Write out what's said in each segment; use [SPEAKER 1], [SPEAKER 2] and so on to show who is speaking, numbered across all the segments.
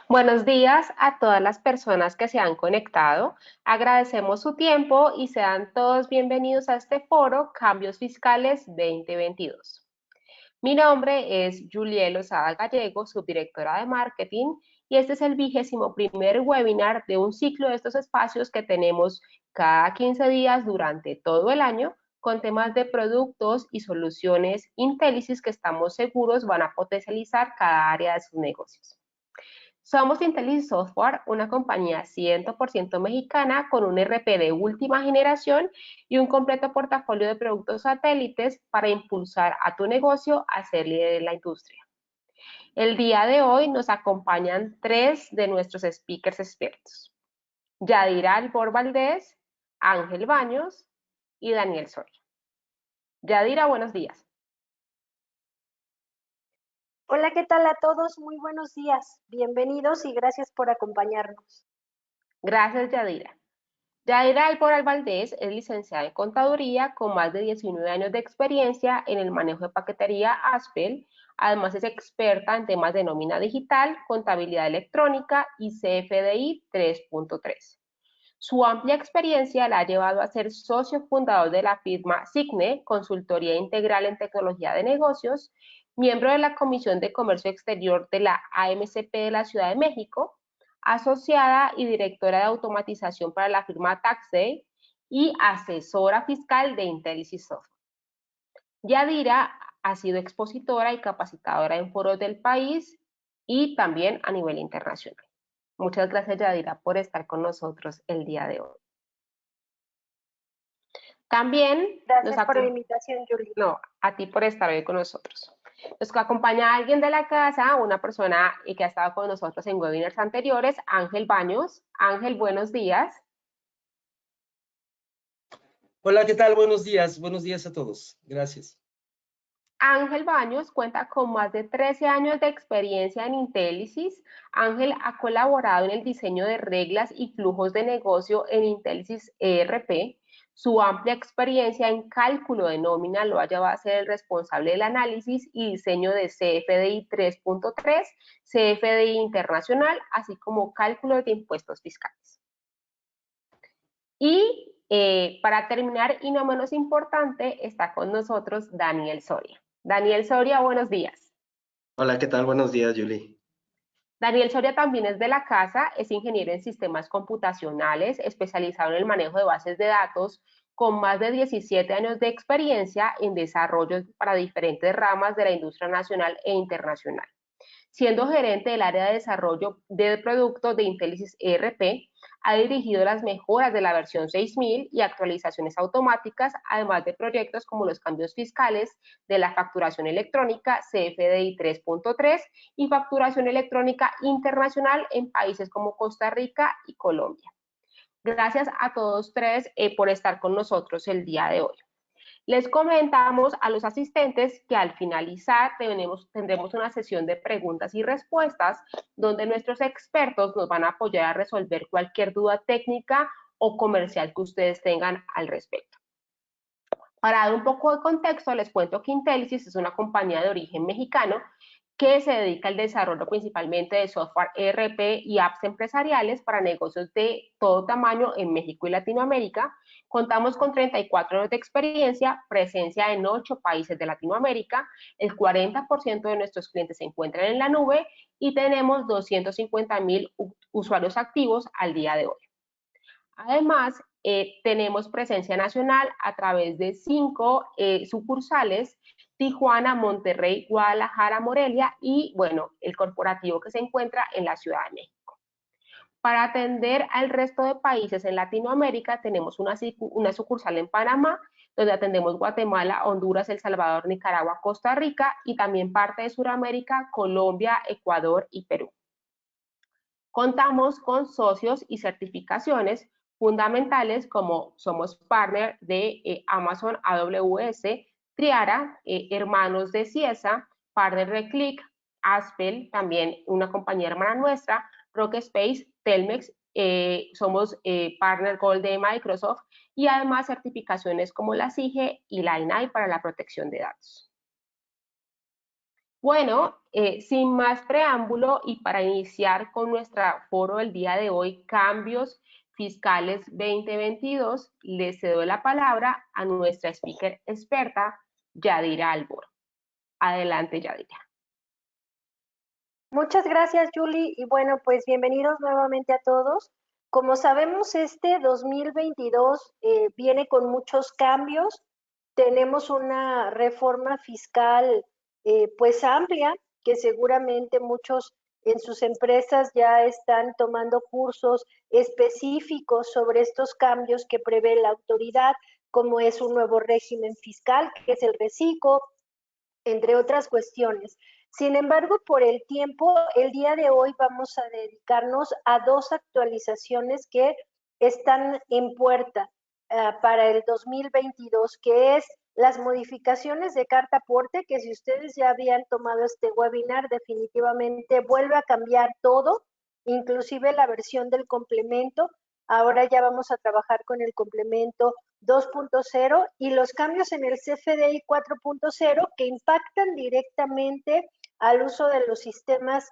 [SPEAKER 1] Buenos días a todas las personas que se han conectado. Agradecemos su tiempo y sean todos bienvenidos a este foro Cambios Fiscales 2022. Mi nombre es Juliel Lozada Gallego, subdirectora de marketing, y este es el 21º webinar de un ciclo de estos espacios que tenemos cada 15 días durante todo el año con temas de productos y soluciones Intellisys que estamos seguros van a potencializar cada área de sus negocios. Somos Intellisys Software, una compañía 100% mexicana con un ERP de última generación y un completo portafolio de productos satélites para impulsar a tu negocio a ser líder en la industria. El día de hoy nos acompañan 3 de nuestros speakers expertos: Yadira Albor Valdés, Ángel Baños y Daniel Soria. Yadira, buenos días.
[SPEAKER 2] Hola, ¿qué tal a todos? Muy buenos días. Bienvenidos y gracias por acompañarnos.
[SPEAKER 1] Gracias, Yadira. Yadira Albor Valdés es licenciada en Contaduría con más de 19 años de experiencia en el manejo de paquetería ASPEL. Además es experta en temas de nómina digital, contabilidad electrónica y CFDI 3.3. Su amplia experiencia la ha llevado a ser socio fundador de la firma Signe, Consultoría Integral en Tecnología de Negocios, miembro de la Comisión de Comercio Exterior de la AMCP de la Ciudad de México, asociada y directora de automatización para la firma TaxDay y asesora fiscal de Intellisys Software. Yadira ha sido expositora y capacitadora en foros del país y también a nivel internacional. Muchas gracias, Yadira, por estar con nosotros el día de hoy. También
[SPEAKER 2] Gracias por la invitación, Yuri.
[SPEAKER 1] No, a ti por estar hoy con nosotros. Nos acompaña alguien de la casa, una persona que ha estado con nosotros en webinars anteriores, Ángel Baños. Ángel, buenos días.
[SPEAKER 3] Hola, ¿qué tal? Buenos días a todos. Gracias.
[SPEAKER 1] Ángel Baños cuenta con más de 13 años de experiencia en Intellisys. Ángel ha colaborado en el diseño de reglas y flujos de negocio en Intellisys ERP. Su amplia experiencia en cálculo de nómina lo ha llevado a ser el responsable del análisis y diseño de CFDI 3.3, CFDI internacional, así como cálculo de impuestos fiscales. Y para terminar, y no menos importante, está con nosotros Daniel Soria. Daniel Soria, buenos días.
[SPEAKER 4] Hola, ¿qué tal? Buenos días, Julie.
[SPEAKER 1] Daniel Soria también es de la casa, es ingeniero en sistemas computacionales, especializado en el manejo de bases de datos, con más de 17 años de experiencia en desarrollo para diferentes ramas de la industria nacional e internacional. Siendo gerente del área de desarrollo de productos de Intellisys ERP, ha dirigido las mejoras de la versión 6000 y actualizaciones automáticas, además de proyectos como los cambios fiscales de la facturación electrónica CFDI 3.3 y facturación electrónica internacional en países como Costa Rica y Colombia. Gracias a todos tres por estar con nosotros el día de hoy. Les comentamos a los asistentes que al finalizar tendremos una sesión de preguntas y respuestas donde nuestros expertos nos van a apoyar a resolver cualquier duda técnica o comercial que ustedes tengan al respecto. Para dar un poco de contexto, les cuento que Intellisys es una compañía de origen mexicano que se dedica al desarrollo principalmente de software ERP y apps empresariales para negocios de todo tamaño en México y Latinoamérica. Contamos con 34 años de experiencia, presencia en 8 países de Latinoamérica, el 40% de nuestros clientes se encuentran en la nube y tenemos 250,000 usuarios activos al día de hoy. Además, tenemos presencia nacional a través de 5 sucursales: Tijuana, Monterrey, Guadalajara, Morelia y, bueno, el corporativo que se encuentra en la Ciudad de México. Para atender al resto de países en Latinoamérica, tenemos una sucursal en Panamá, donde atendemos Guatemala, Honduras, El Salvador, Nicaragua, Costa Rica y también parte de Sudamérica, Colombia, Ecuador y Perú. Contamos con socios y certificaciones fundamentales como somos partner de Amazon AWS, Triara, hermanos de Ciesa, partner de Click, Aspel, también una compañía hermana nuestra, Rockspace, Telmex, somos partner Gold de Microsoft y además certificaciones como la SIGE y la INAI para la protección de datos. Bueno, sin más preámbulo y para iniciar con nuestro foro del día de hoy, cambios fiscales 2022, le cedo la palabra a nuestra speaker experta, Yadira Albor. Adelante, Yadira.
[SPEAKER 2] Muchas gracias, Julie, y bueno, pues bienvenidos nuevamente a todos. Como sabemos, este 2022 viene con muchos cambios. Tenemos una reforma fiscal pues amplia, que seguramente muchos en sus empresas ya están tomando cursos específicos sobre estos cambios que prevé la autoridad, como es un nuevo régimen fiscal, que es el reciclo, entre otras cuestiones. Sin embargo, por el tiempo, el día de hoy vamos a dedicarnos a dos actualizaciones que están en puerta para el 2022, que es las modificaciones de carta aporte, que si ustedes ya habían tomado este webinar, definitivamente vuelve a cambiar todo, inclusive la versión del complemento. Ahora ya vamos a trabajar con el complemento 2.0 y los cambios en el CFDI 4.0 que impactan directamente al uso de los sistemas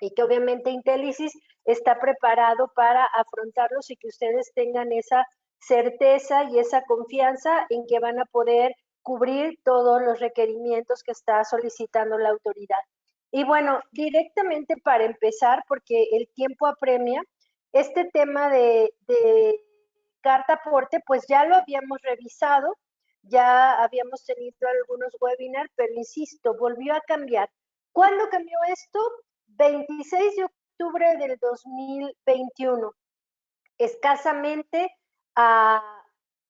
[SPEAKER 2] y que obviamente Intelisys está preparado para afrontarlos y que ustedes tengan esa certeza y esa confianza en que van a poder cubrir todos los requerimientos que está solicitando la autoridad. Y bueno, directamente para empezar, porque el tiempo apremia, este tema de carta aporte, pues ya lo habíamos revisado, ya habíamos tenido algunos webinars, pero insisto, volvió a cambiar. ¿Cuándo cambió esto? 26 de octubre del 2021, escasamente a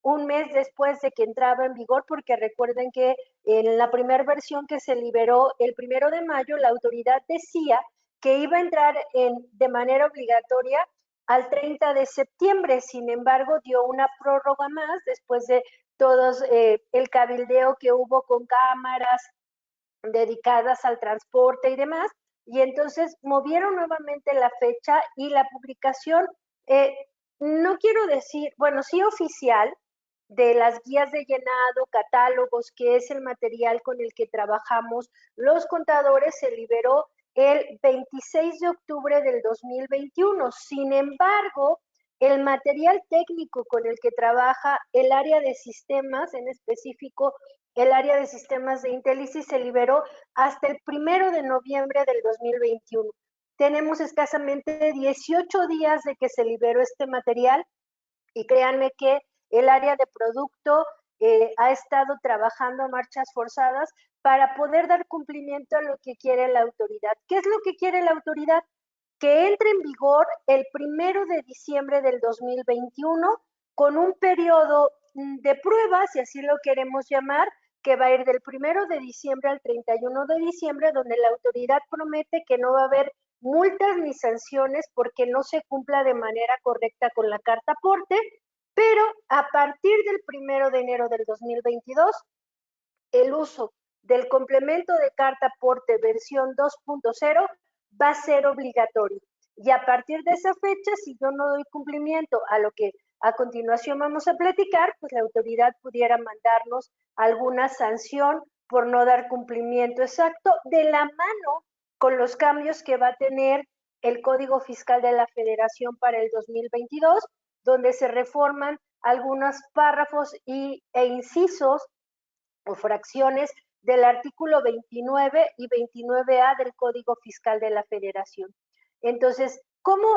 [SPEAKER 2] un mes después de que entraba en vigor, porque recuerden que en la primera versión que se liberó el 1 de mayo, la autoridad decía que iba a entrar de manera obligatoria al 30 de septiembre. Sin embargo, dio una prórroga más después de todos el cabildeo que hubo con cámaras dedicadas al transporte y demás, y entonces movieron nuevamente la fecha y la publicación, no quiero decir, bueno, sí oficial, de las guías de llenado, catálogos, que es el material con el que trabajamos los contadores, se liberó el 26 de octubre del 2021. Sin embargo, el material técnico con el que trabaja el área de sistemas, en específico el área de sistemas de Intelisys, se liberó hasta el 1 de noviembre del 2021. Tenemos escasamente 18 días de que se liberó este material y créanme que el área de producto ha estado trabajando a marchas forzadas para poder dar cumplimiento a lo que quiere la autoridad. ¿Qué es lo que quiere la autoridad? Que entre en vigor el 1 de diciembre del 2021 con un periodo de prueba, si así lo queremos llamar, que va a ir del 1 de diciembre al 31 de diciembre, donde la autoridad promete que no va a haber multas ni sanciones porque no se cumpla de manera correcta con la carta aporte, pero a partir del 1 de enero del 2022, el uso del complemento de carta aporte versión 2.0 va a ser obligatorio. Y a partir de esa fecha, si yo no doy cumplimiento a lo que a continuación vamos a platicar, pues la autoridad pudiera mandarnos alguna sanción por no dar cumplimiento exacto, de la mano con los cambios que va a tener el Código Fiscal de la Federación para el 2022, donde se reforman algunos párrafos e incisos o fracciones del artículo 29 y 29A del Código Fiscal de la Federación. Entonces, ¿cómo?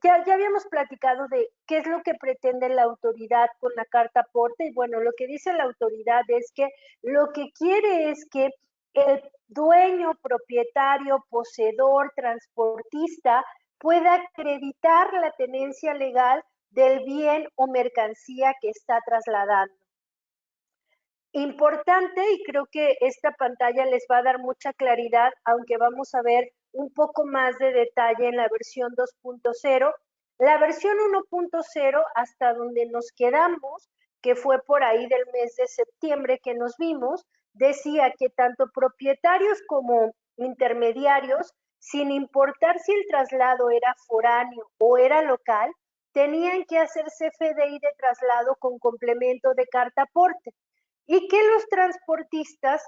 [SPEAKER 2] Ya habíamos platicado de qué es lo que pretende la autoridad con la carta aporte, y bueno, lo que dice la autoridad es que lo que quiere es que el dueño, propietario, poseedor, transportista pueda acreditar la tenencia legal del bien o mercancía que está trasladando. Importante, y creo que esta pantalla les va a dar mucha claridad, aunque vamos a ver un poco más de detalle en la versión 2.0. La versión 1.0, hasta donde nos quedamos, que fue por ahí del mes de septiembre que nos vimos, decía que tanto propietarios como intermediarios, sin importar si el traslado era foráneo o era local, tenían que hacer CFDI de traslado con complemento de carta aporte, y que los transportistas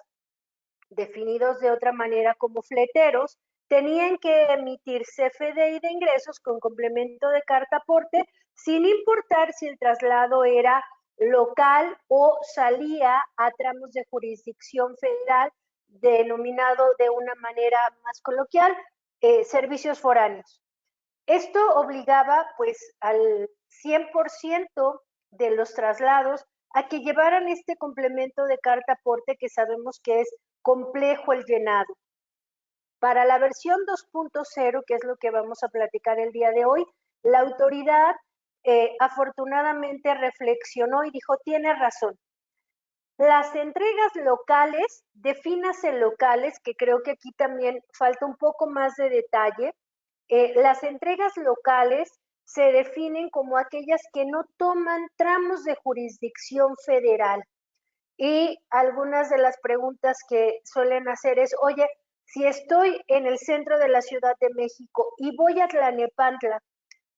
[SPEAKER 2] definidos de otra manera como fleteros, tenían que emitir CFDI de ingresos con complemento de carta aporte, sin importar si el traslado era local o salía a tramos de jurisdicción federal, denominado de una manera más coloquial, servicios foráneos. Esto obligaba pues al 100% de los traslados a que llevaran este complemento de carta aporte, que sabemos que es complejo el llenado. Para la versión 2.0, que es lo que vamos a platicar el día de hoy, la autoridad afortunadamente reflexionó y dijo, tiene razón. Las entregas locales, defínase locales, que creo que aquí también falta un poco más de detalle. Las entregas locales se definen como aquellas que no toman tramos de jurisdicción federal. Y algunas de las preguntas que suelen hacer es, oye, si estoy en el centro de la Ciudad de México y voy a Tlalnepantla,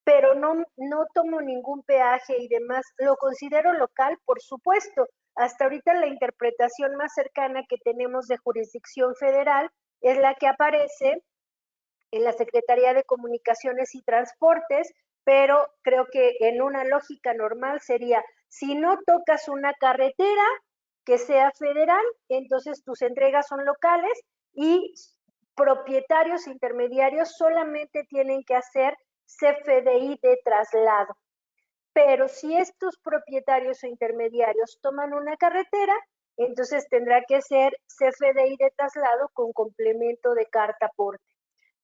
[SPEAKER 2] pero no tomo ningún peaje y demás, ¿lo considero local? Por supuesto. Hasta ahorita la interpretación más cercana que tenemos de jurisdicción federal es la que aparece en la Secretaría de Comunicaciones y Transportes, pero creo que en una lógica normal sería, si no tocas una carretera que sea federal, entonces tus entregas son locales y propietarios intermediarios solamente tienen que hacer CFDI de traslado. Pero si estos propietarios o intermediarios toman una carretera, entonces tendrá que ser CFDI de traslado con complemento de carta aporte.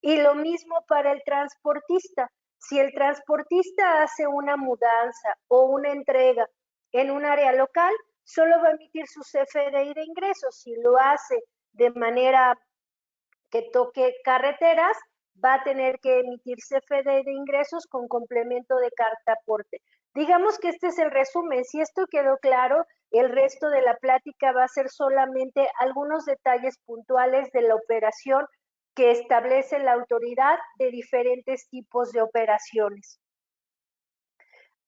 [SPEAKER 2] Y lo mismo para el transportista. Si el transportista hace una mudanza o una entrega en un área local, solo va a emitir su CFDI de ingresos. Si lo hace de manera que toque carreteras, va a tener que emitir CFDI de ingresos con complemento de carta aporte. Digamos que este es el resumen. Si esto quedó claro, el resto de la plática va a ser solamente algunos detalles puntuales de la operación que establece la autoridad de diferentes tipos de operaciones.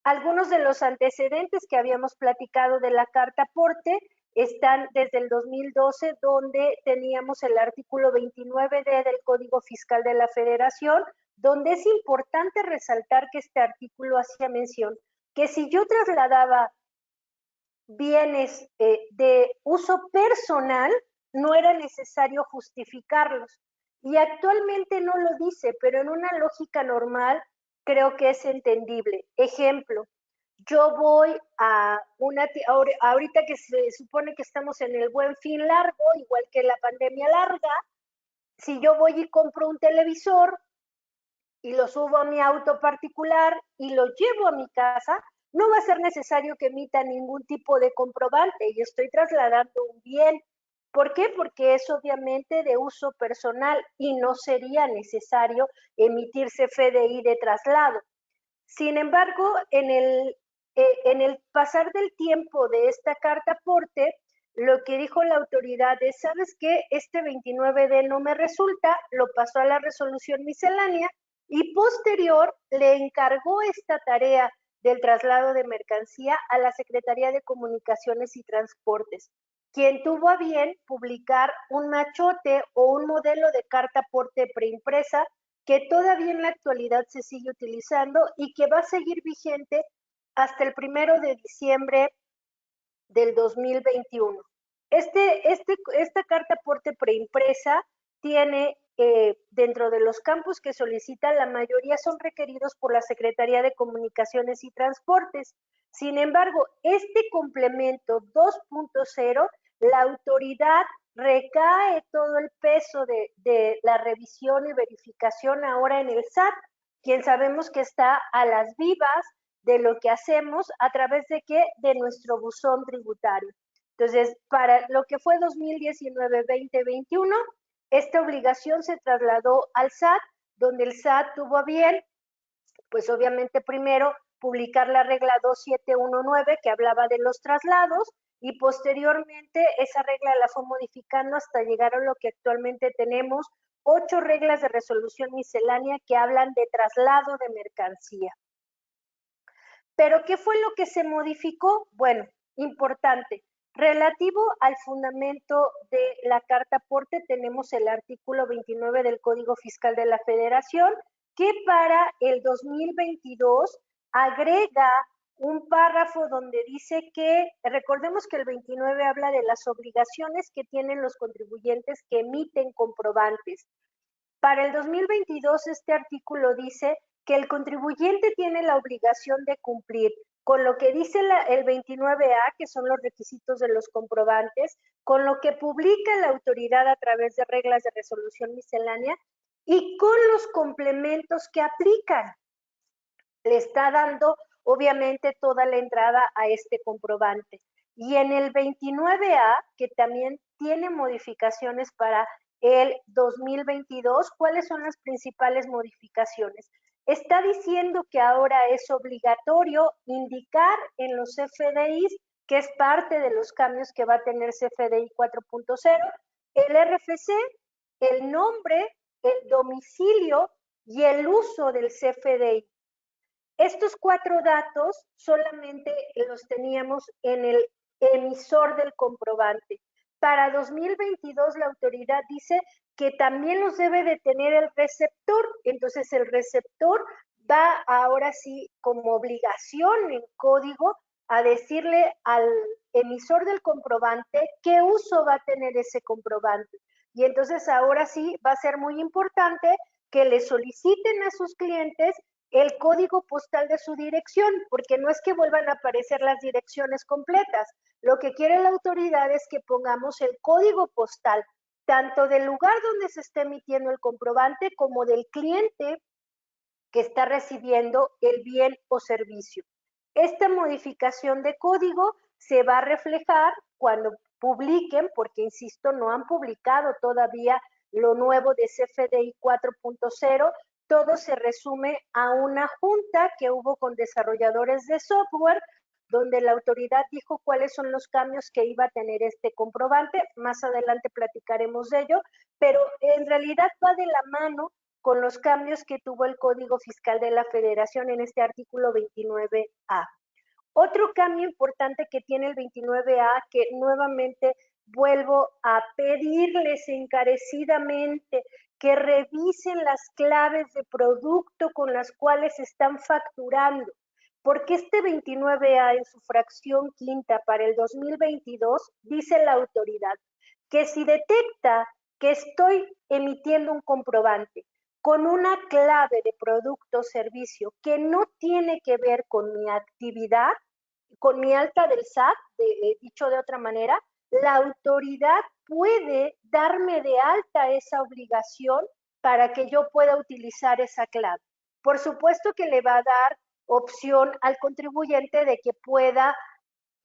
[SPEAKER 2] Algunos de los antecedentes que habíamos platicado de la carta aporte están desde el 2012, donde teníamos el artículo 29D del Código Fiscal de la Federación, donde es importante resaltar que este artículo hacía mención que si yo trasladaba bienes de uso personal, no era necesario justificarlos. Y actualmente no lo dice, pero en una lógica normal creo que es entendible. Ejemplo, yo voy a ahorita que se supone que estamos en el Buen Fin largo, igual que la pandemia larga, si yo voy y compro un televisor y lo subo a mi auto particular y lo llevo a mi casa, no va a ser necesario que emita ningún tipo de comprobante y estoy trasladando un bien. ¿Por qué? Porque es obviamente de uso personal y no sería necesario emitir CFDI de traslado. Sin embargo, en el pasar del tiempo de esta carta aporte, lo que dijo la autoridad es, ¿sabes qué? Este 29D no me resulta, lo pasó a la resolución miscelánea y posterior le encargó esta tarea del traslado de mercancía a la Secretaría de Comunicaciones y Transportes, quien tuvo a bien publicar un machote o un modelo de carta aporte preimpresa que todavía en la actualidad se sigue utilizando y que va a seguir vigente hasta el 1 de diciembre del 2021. Esta carta aporte preimpresa tiene dentro de los campos que solicita, la mayoría son requeridos por la Secretaría de Comunicaciones y Transportes. Sin embargo, este complemento 2.0, la autoridad recae todo el peso de la revisión y verificación ahora en el SAT, quien sabemos que está a las vivas de lo que hacemos a través de qué, de nuestro buzón tributario. Entonces, para lo que fue 2019-2021, esta obligación se trasladó al SAT, donde el SAT tuvo a bien, pues obviamente primero publicar la regla 2719 que hablaba de los traslados y posteriormente esa regla la fue modificando hasta llegar a lo que actualmente tenemos, 8 reglas de resolución miscelánea que hablan de traslado de mercancía. ¿Pero qué fue lo que se modificó? Bueno, importante, Relativo al fundamento de la carta aporte, tenemos el artículo 29 del Código Fiscal de la Federación, que para el 2022 agrega un párrafo donde dice que, recordemos que el 29 habla de las obligaciones que tienen los contribuyentes que emiten comprobantes. Para el 2022 este artículo dice que el contribuyente tiene la obligación de cumplir con lo que dice el 29A, que son los requisitos de los comprobantes, con lo que publica la autoridad a través de reglas de resolución miscelánea y con los complementos que aplican. Le está dando, obviamente, toda la entrada a este comprobante. Y en el 29A, que también tiene modificaciones para el 2022, ¿cuáles son las principales modificaciones? Está diciendo que ahora es obligatorio indicar en los CFDIs, que es parte de los cambios que va a tener CFDI 4.0, el RFC, el nombre, el domicilio y el uso del CFDI. Estos 4 datos solamente los teníamos en el emisor del comprobante. Para 2022 la autoridad dice que también los debe de tener el receptor. Entonces el receptor va ahora sí como obligación en código a decirle al emisor del comprobante qué uso va a tener ese comprobante. Y entonces ahora sí va a ser muy importante que le soliciten a sus clientes el código postal de su dirección, porque no es que vuelvan a aparecer las direcciones completas. Lo que quiere la autoridad es que pongamos el código postal, tanto del lugar donde se está emitiendo el comprobante como del cliente que está recibiendo el bien o servicio. Esta modificación de código se va a reflejar cuando publiquen, porque insisto, no han publicado todavía lo nuevo de CFDI 4.0, todo se resume a una junta que hubo con desarrolladores de software, donde la autoridad dijo cuáles son los cambios que iba a tener este comprobante. Más adelante platicaremos de ello, pero en realidad va de la mano con los cambios que tuvo el Código Fiscal de la Federación en este artículo 29A. Otro cambio importante que tiene el 29A, que nuevamente vuelvo a pedirles encarecidamente que revisen las claves de producto con las cuales están facturando, porque este 29A en su fracción quinta para el 2022 dice la autoridad que si detecta que estoy emitiendo un comprobante con una clave de producto o servicio que no tiene que ver con mi actividad, con mi alta del SAT, dicho de otra manera, la autoridad puede darme de alta esa obligación para que yo pueda utilizar esa clave. Por supuesto que le va a dar opción al contribuyente de que pueda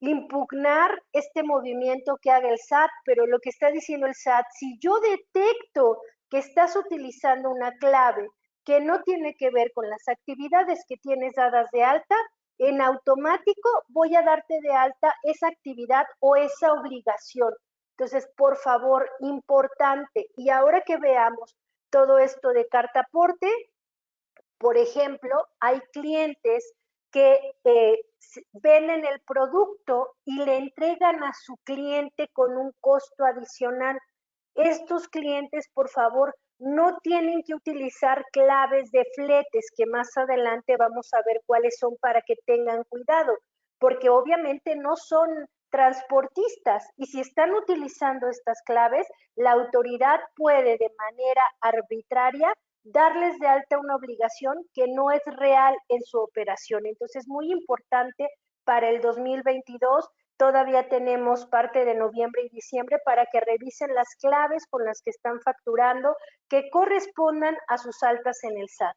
[SPEAKER 2] impugnar este movimiento que haga el SAT, pero lo que está diciendo el SAT, si yo detecto que estás utilizando una clave que no tiene que ver con las actividades que tienes dadas de alta, en automático voy a darte de alta esa actividad o esa obligación. Entonces, por favor, importante. Y ahora que veamos todo esto de carta aporte, por ejemplo, hay clientes que venden el producto y le entregan a su cliente con un costo adicional. Estos clientes, por favor, no tienen que utilizar claves de fletes, que más adelante vamos a ver cuáles son para que tengan cuidado, porque obviamente no son transportistas y si están utilizando estas claves, la autoridad puede de manera arbitraria darles de alta una obligación que no es real en su operación. Entonces, muy importante para el 2022, todavía tenemos parte de noviembre y diciembre para que revisen las claves con las que están facturando que correspondan a sus altas en el SAT.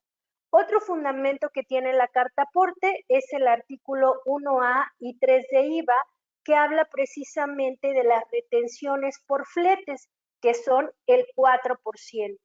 [SPEAKER 2] Otro fundamento que tiene la carta aporte es el artículo 1A y 3 de IVA, que habla precisamente de las retenciones por fletes, que son el 4%.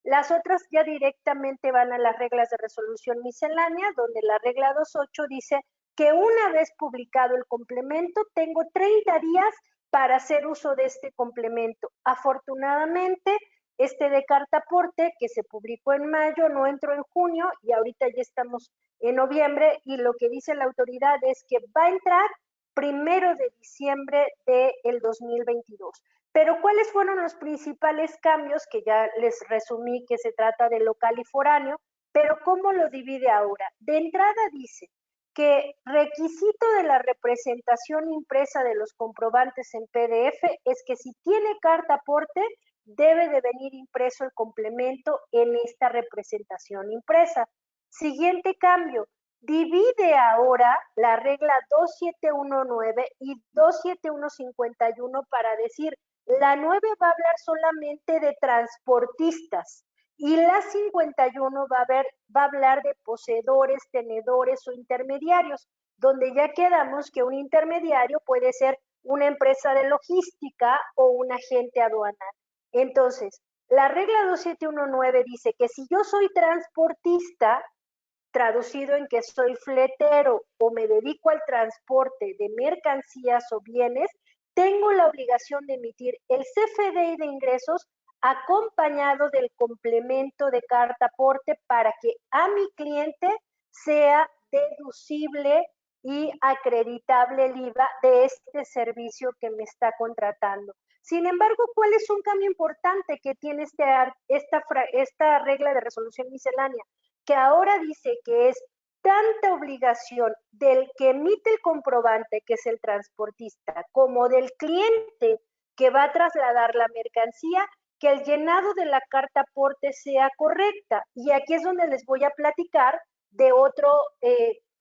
[SPEAKER 2] Las otras ya directamente van a las reglas de resolución miscelánea, donde la regla 2.8 dice que una vez publicado el complemento, tengo 30 días para hacer uso de este complemento. Afortunadamente, este de carta aporte, que se publicó en mayo, no entró en junio y ahorita ya estamos en noviembre, y lo que dice la autoridad es que va a entrar 1 de diciembre del 2022. Pero ¿cuáles fueron los principales cambios? Que ya les resumí que se trata de local y foráneo, pero ¿cómo lo divide ahora? De entrada dice que requisito de la representación impresa de los comprobantes en PDF es que si tiene carta aporte, debe de venir impreso el complemento en esta representación impresa. Siguiente cambio, divide ahora la regla 2719 y 27151 para decir, la 9 va a hablar solamente de transportistas y la 51 va a hablar de poseedores, tenedores o intermediarios, donde ya quedamos que un intermediario puede ser una empresa de logística o un agente aduanal. Entonces, la regla 2719 dice que si yo soy transportista, traducido en que soy fletero o me dedico al transporte de mercancías o bienes, tengo la obligación de emitir el CFDI de ingresos acompañado del complemento de carta aporte para que a mi cliente sea deducible y acreditable el IVA de este servicio que me está contratando. Sin embargo, ¿cuál es un cambio importante que tiene esta regla de resolución miscelánea? Que ahora dice que es tanta obligación del que emite el comprobante, que es el transportista, como del cliente que va a trasladar la mercancía, que el llenado de la carta aporte sea correcta. Y aquí es donde les voy a platicar de otro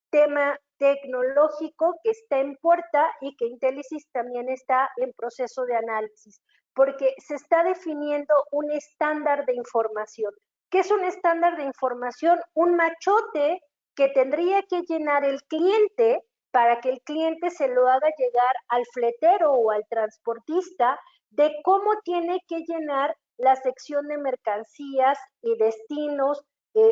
[SPEAKER 2] tema tecnológico que está en puerta y que Intelisys también está en proceso de análisis, porque se está definiendo un estándar de información. ¿Qué es un estándar de información? Un machote que tendría que llenar el cliente para que el cliente se lo haga llegar al fletero o al transportista de cómo tiene que llenar la sección de mercancías y destinos,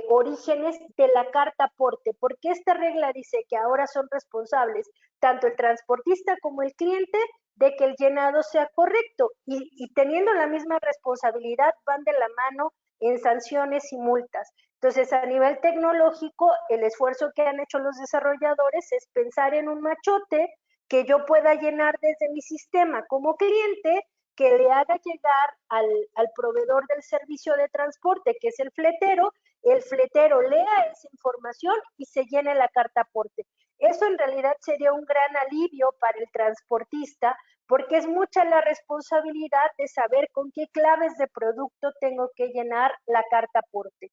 [SPEAKER 2] orígenes de la carta aporte, porque esta regla dice que ahora son responsables tanto el transportista como el cliente de que el llenado sea correcto y teniendo la misma responsabilidad van de la mano en sanciones y multas. Entonces, a nivel tecnológico, el esfuerzo que han hecho los desarrolladores es pensar en un machote que yo pueda llenar desde mi sistema como cliente, que le haga llegar al proveedor del servicio de transporte, que es el fletero lea esa información y se llene la carta aporte. Eso en realidad sería un gran alivio para el transportista, porque es mucha la responsabilidad de saber con qué claves de producto tengo que llenar la carta aporte.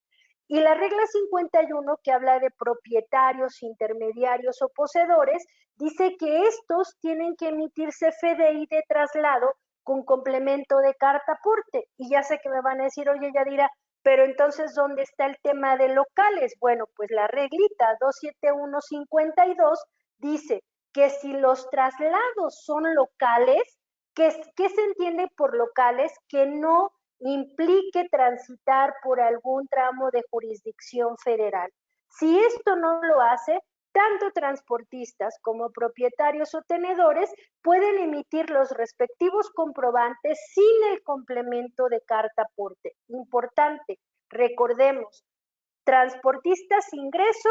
[SPEAKER 2] Y la regla 51, que habla de propietarios, intermediarios o poseedores, dice que estos tienen que emitir CFDI de traslado con complemento de carta aporte. Y ya sé que me van a decir, oye, Yadira, pero entonces, ¿dónde está el tema de locales? Bueno, pues la reglita 27152 dice que si los traslados son locales, ¿qué se entiende por locales? Que no implique transitar por algún tramo de jurisdicción federal. Si esto no lo hace, tanto transportistas como propietarios o tenedores pueden emitir los respectivos comprobantes sin el complemento de carta aporte. Importante, recordemos, transportistas ingreso,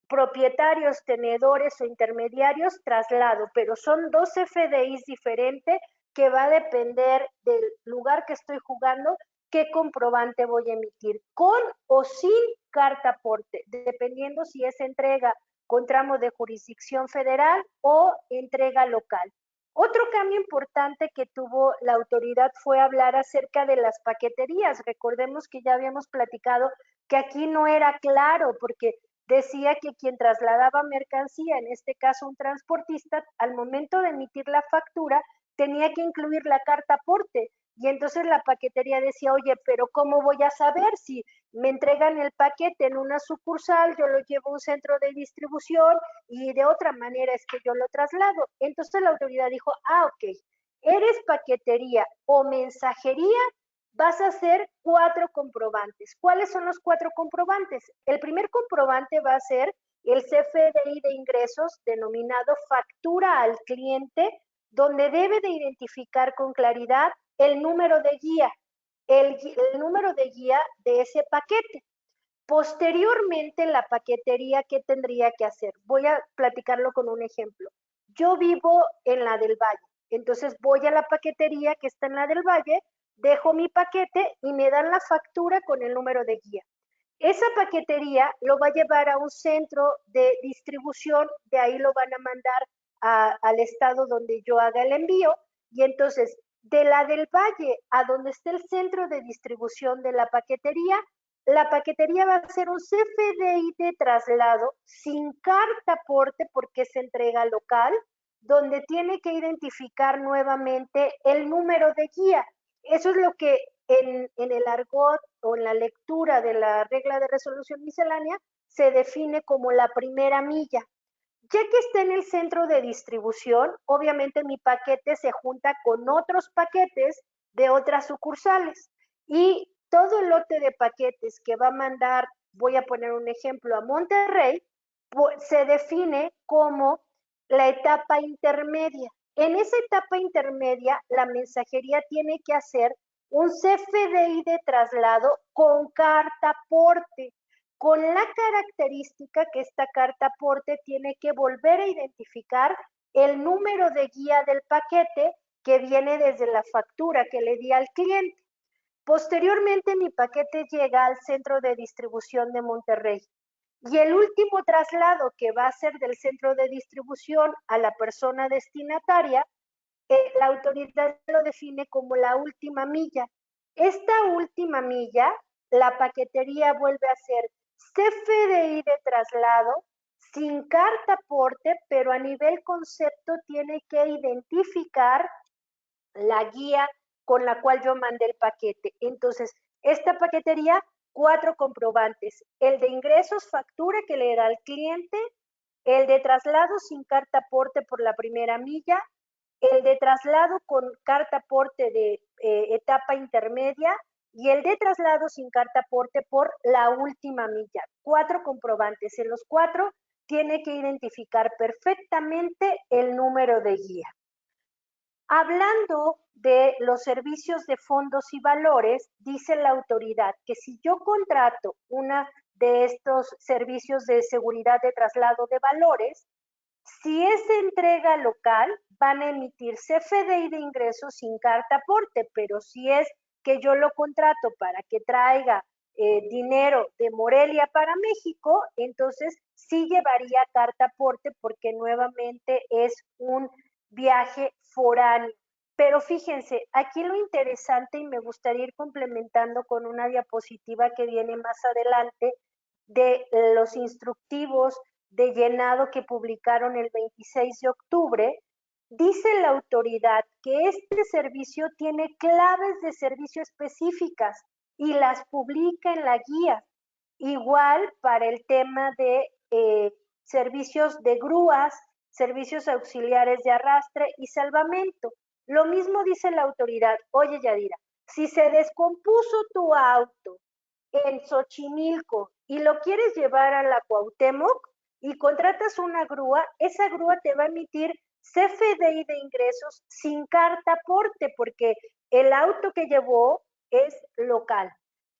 [SPEAKER 2] propietarios, tenedores o intermediarios traslado, pero son dos FDIs diferentes que va a depender del lugar que estoy jugando, qué comprobante voy a emitir, con o sin carta aporte, dependiendo si es entrega con tramo de jurisdicción federal o entrega local. Otro cambio importante que tuvo la autoridad fue hablar acerca de las paqueterías. Recordemos que ya habíamos platicado que aquí no era claro, porque decía que quien trasladaba mercancía, en este caso un transportista, al momento de emitir la factura, tenía que incluir la carta aporte. Y entonces la paquetería decía, oye, pero ¿cómo voy a saber si me entregan el paquete en una sucursal, yo lo llevo a un centro de distribución y de otra manera es que yo lo traslado? Entonces la autoridad dijo, ok, eres paquetería o mensajería, vas a hacer 4 comprobantes. ¿Cuáles son los 4 comprobantes? El primer comprobante va a ser el CFDI de ingresos, denominado factura al cliente, donde debe de identificar con claridad el número de guía, el número de guía de ese paquete. Posteriormente, la paquetería, ¿qué tendría que hacer? Voy a platicarlo con un ejemplo. Yo vivo en la del Valle, entonces voy a la paquetería que está en la del Valle, dejo mi paquete y me dan la factura con el número de guía. Esa paquetería lo va a llevar a un centro de distribución, de ahí lo van a mandar al estado donde yo haga el envío, y entonces de la del Valle a donde esté el centro de distribución de la paquetería va a ser un CFDI de traslado sin carta aporte porque es entrega local, donde tiene que identificar nuevamente el número de guía. Eso es lo que en el argot o en la lectura de la regla de resolución miscelánea se define como la primera milla. Ya que está en el centro de distribución, obviamente mi paquete se junta con otros paquetes de otras sucursales y todo el lote de paquetes que va a mandar, voy a poner un ejemplo, a Monterrey, se define como la etapa intermedia. En esa etapa intermedia, la mensajería tiene que hacer un CFDI de traslado con carta aporte, con la característica que esta carta aporte tiene que volver a identificar el número de guía del paquete que viene desde la factura que le di al cliente. Posteriormente, mi paquete llega al centro de distribución de Monterrey y el último traslado que va a ser del centro de distribución a la persona destinataria, la autoridad lo define como la última milla. Esta última milla, la paquetería vuelve a hacer CFDI de traslado sin carta aporte, pero a nivel concepto tiene que identificar la guía con la cual yo mandé el paquete. Entonces, esta paquetería, 4 comprobantes: el de ingresos, factura que le da al cliente, el de traslado sin carta aporte por la primera milla, el de traslado con carta aporte de etapa intermedia y el de traslado sin carta aporte por la última milla. 4 comprobantes. En los 4 tiene que identificar perfectamente el número de guía. Hablando de los servicios de fondos y valores, dice la autoridad que si yo contrato una de estos servicios de seguridad de traslado de valores, si es entrega local, van a emitir CFDI de ingresos sin carta aporte, pero si es que yo lo contrato para que traiga dinero de Morelia para México, entonces sí llevaría carta aporte porque nuevamente es un viaje foráneo. Pero fíjense, aquí lo interesante, y me gustaría ir complementando con una diapositiva que viene más adelante, de los instructivos de llenado que publicaron el 26 de octubre, dice la autoridad que este servicio tiene claves de servicio específicas y las publica en la guía. Igual para el tema de servicios de grúas, servicios auxiliares de arrastre y salvamento. Lo mismo dice la autoridad: oye, Yadira, si se descompuso tu auto en Xochimilco y lo quieres llevar a la Cuauhtémoc y contratas una grúa, esa grúa te va a emitir CFDI de ingresos sin carta aporte porque el auto que llevó es local.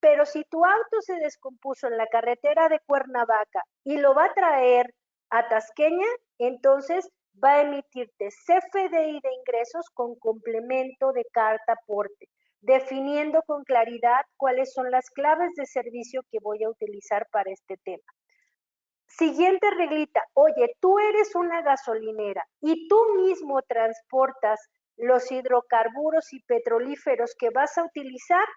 [SPEAKER 2] Pero si tu auto se descompuso en la carretera de Cuernavaca y lo va a traer a Tasqueña, entonces va a emitirte CFDI de ingresos con complemento de carta aporte, definiendo con claridad cuáles son las claves de servicio que voy a utilizar para este tema. Siguiente reglita: oye, tú eres una gasolinera y tú mismo transportas los hidrocarburos y petrolíferos que vas a utilizar,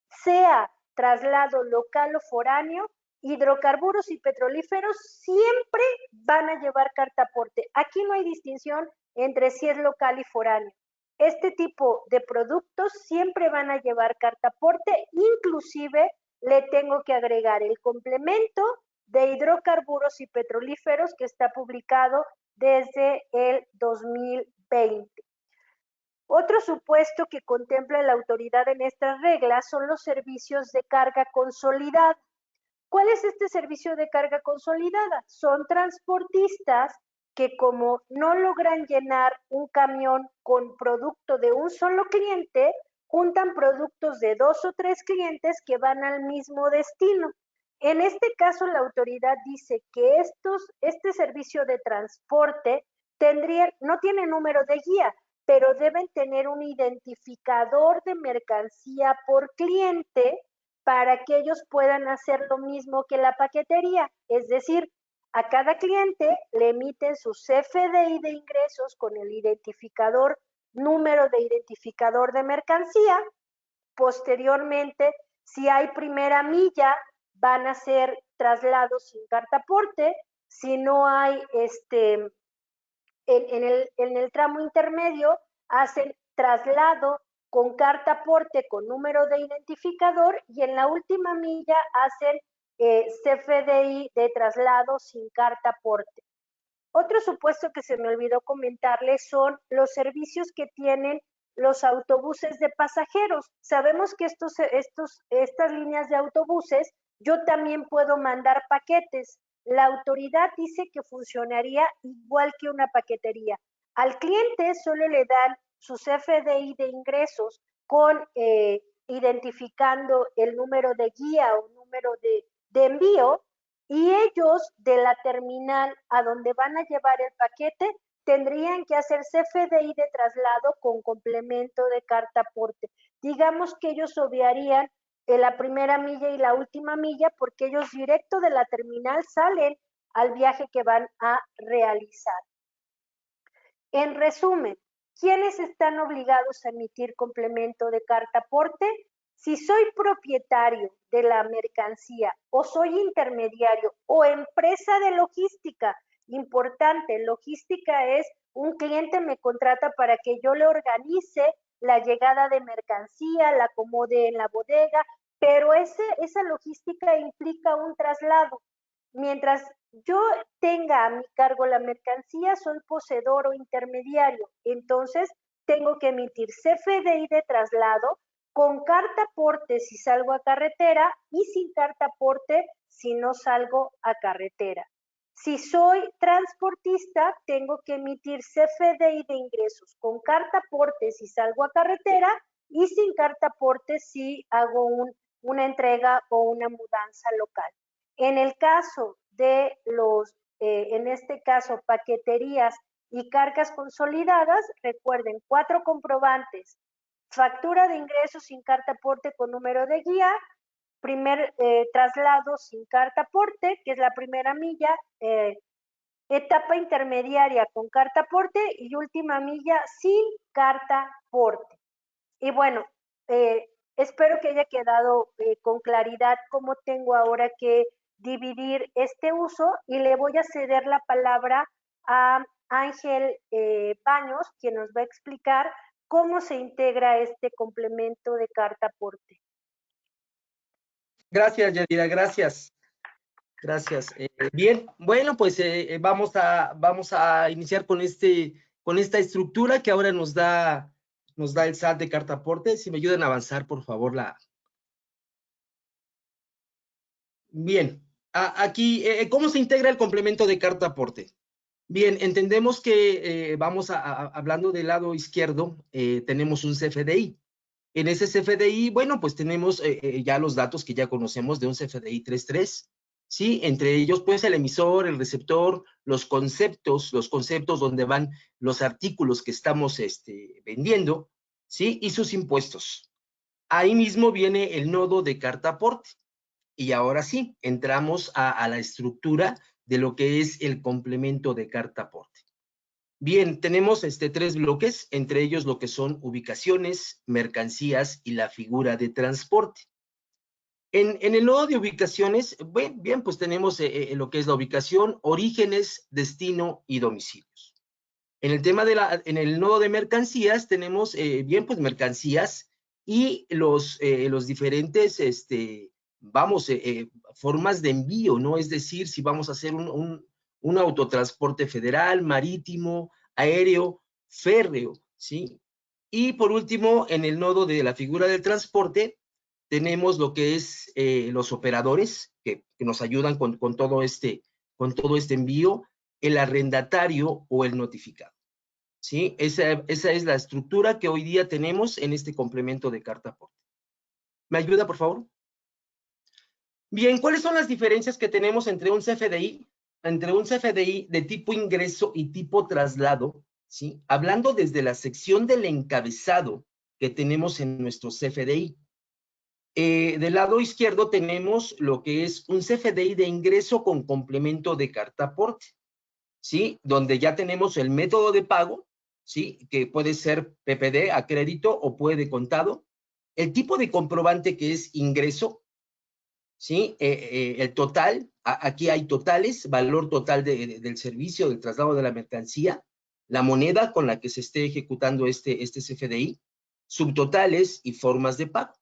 [SPEAKER 2] sea traslado local o foráneo, hidrocarburos y petrolíferos siempre van a llevar carta aporte. Aquí no hay distinción entre si es local y foráneo. Este tipo de productos siempre van a llevar carta aporte, inclusive le tengo que agregar el complemento de hidrocarburos y petrolíferos que está publicado desde el 2020. Otro supuesto que contempla la autoridad en estas reglas son los servicios de carga consolidada. ¿Cuál es este servicio de carga consolidada? Son transportistas que, como no logran llenar un camión con producto de un solo cliente, juntan productos de 2 o 3 clientes que van al mismo destino. En este caso, la autoridad dice que este servicio de transporte no tienen número de guía, pero deben tener un identificador de mercancía por cliente para que ellos puedan hacer lo mismo que la paquetería. Es decir, a cada cliente le emiten su CFDI de ingresos con el identificador, número de identificador de mercancía. Posteriormente, si hay primera milla, van a ser traslados sin carta aporte. Si no hay en el tramo intermedio, hacen traslado con carta aporte con número de identificador, y en la última milla hacen CFDI de traslado sin carta aporte. Otro supuesto que se me olvidó comentarles son los servicios que tienen los autobuses de pasajeros. Sabemos que estas líneas de autobuses, yo también puedo mandar paquetes. La autoridad dice que funcionaría igual que una paquetería. Al cliente solo le dan su CFDI de ingresos con identificando el número de guía o número de envío, y ellos de la terminal a donde van a llevar el paquete tendrían que hacer CFDI de traslado con complemento de carta aporte. Digamos que ellos obviarían la primera milla y la última milla, porque ellos directo de la terminal salen al viaje que van a realizar. En resumen, ¿quiénes están obligados a emitir complemento de carta aporte? Si soy propietario de la mercancía o soy intermediario o empresa de logística. Importante, logística es un cliente me contrata para que yo le organice la llegada de mercancía, la acomode en la bodega, pero esa logística implica un traslado. Mientras yo tenga a mi cargo la mercancía, soy poseedor o intermediario. Entonces, tengo que emitir CFDI de traslado con carta aporte si salgo a carretera y sin carta aporte si no salgo a carretera. Si soy transportista, tengo que emitir CFDI de ingresos con carta aporte si salgo a carretera y sin carta aporte si hago una entrega o una mudanza local. En el caso de en este caso, paqueterías y cargas consolidadas, recuerden, 4 comprobantes: factura de ingresos sin carta aporte con número de guía, primer traslado sin carta aporte, que es la primera milla, etapa intermediaria con carta aporte y última milla sin carta aporte. Y bueno, espero que haya quedado con claridad cómo tengo ahora que dividir este uso, y le voy a ceder la palabra a Ángel Baños, quien nos va a explicar cómo se integra este complemento de carta aporte.
[SPEAKER 3] Gracias, Yadira, gracias. Gracias. Bien, bueno, pues vamos a iniciar con esta estructura que ahora nos da el SAT de carta aporte. Si me ayudan a avanzar, por favor, Bien, aquí, ¿cómo se integra el complemento de carta aporte? Bien, entendemos que hablando del lado izquierdo, tenemos un CFDI. En ese CFDI, bueno, pues tenemos ya los datos que ya conocemos de un CFDI 33, ¿sí? Entre ellos, pues, el emisor, el receptor, los conceptos donde van los artículos que estamos vendiendo, ¿sí? Y sus impuestos. Ahí mismo viene el nodo de carta aporte. Y ahora sí, entramos a la estructura de lo que es el complemento de carta aporte. Bien, tenemos 3 bloques, entre ellos lo que son ubicaciones, mercancías y la figura de transporte. En el nodo de ubicaciones, bien, pues tenemos lo que es la ubicación, orígenes, destino y domicilios. En el nodo de mercancías tenemos, bien, pues mercancías y los diferentes, formas de envío, ¿no? Es decir, si vamos a hacer un autotransporte federal, marítimo, aéreo, férreo, ¿sí? Y por último, en el nodo de la figura del transporte, tenemos lo que es los operadores que nos ayudan con todo este envío, el arrendatario o el notificado, ¿sí? Esa es la estructura que hoy día tenemos en este complemento de carta aporte. ¿Me ayuda, por favor? Bien, ¿cuáles son las diferencias que tenemos entre un CFDI entre un CFDI de tipo ingreso y tipo traslado, ¿sí? Hablando desde la sección del encabezado que tenemos en nuestro CFDI. Del lado izquierdo tenemos lo que es un CFDI de ingreso con complemento de carta aporte, ¿sí? Donde ya tenemos el método de pago, ¿sí? Que puede ser PPD a crédito o puede de contado. El tipo de comprobante que es ingreso, ¿sí? El total, aquí hay totales, valor total del servicio, del traslado de la mercancía, la moneda con la que se esté ejecutando este CFDI, subtotales y formas de pago.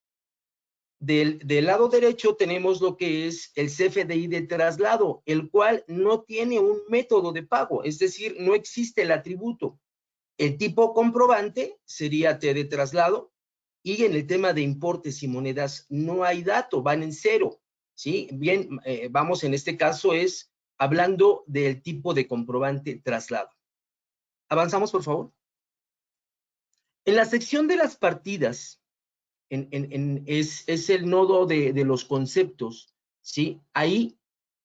[SPEAKER 3] Del lado derecho tenemos lo que es el CFDI de traslado, el cual no tiene un método de pago, es decir, no existe el atributo. El tipo comprobante sería T de traslado, y en el tema de importes y monedas no hay dato, van en cero, ¿sí? Bien, vamos en este caso es hablando del tipo de comprobante traslado. Avanzamos, por favor. En la sección de las partidas, es el nodo de los conceptos, ¿sí? Ahí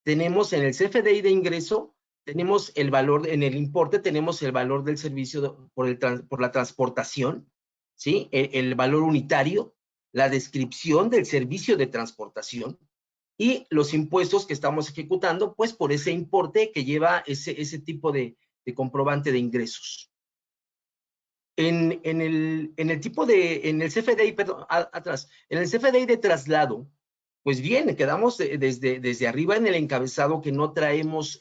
[SPEAKER 3] tenemos en el CFDI de ingreso, tenemos el valor, en el importe tenemos el valor del servicio por la transportación, ¿sí? El valor unitario, la descripción del servicio de transportación y los impuestos que estamos ejecutando, pues por ese importe que lleva ese tipo de comprobante de ingresos. En el CFDI, perdón, atrás, en el CFDI de traslado, pues bien, quedamos desde arriba en el encabezado que no traemos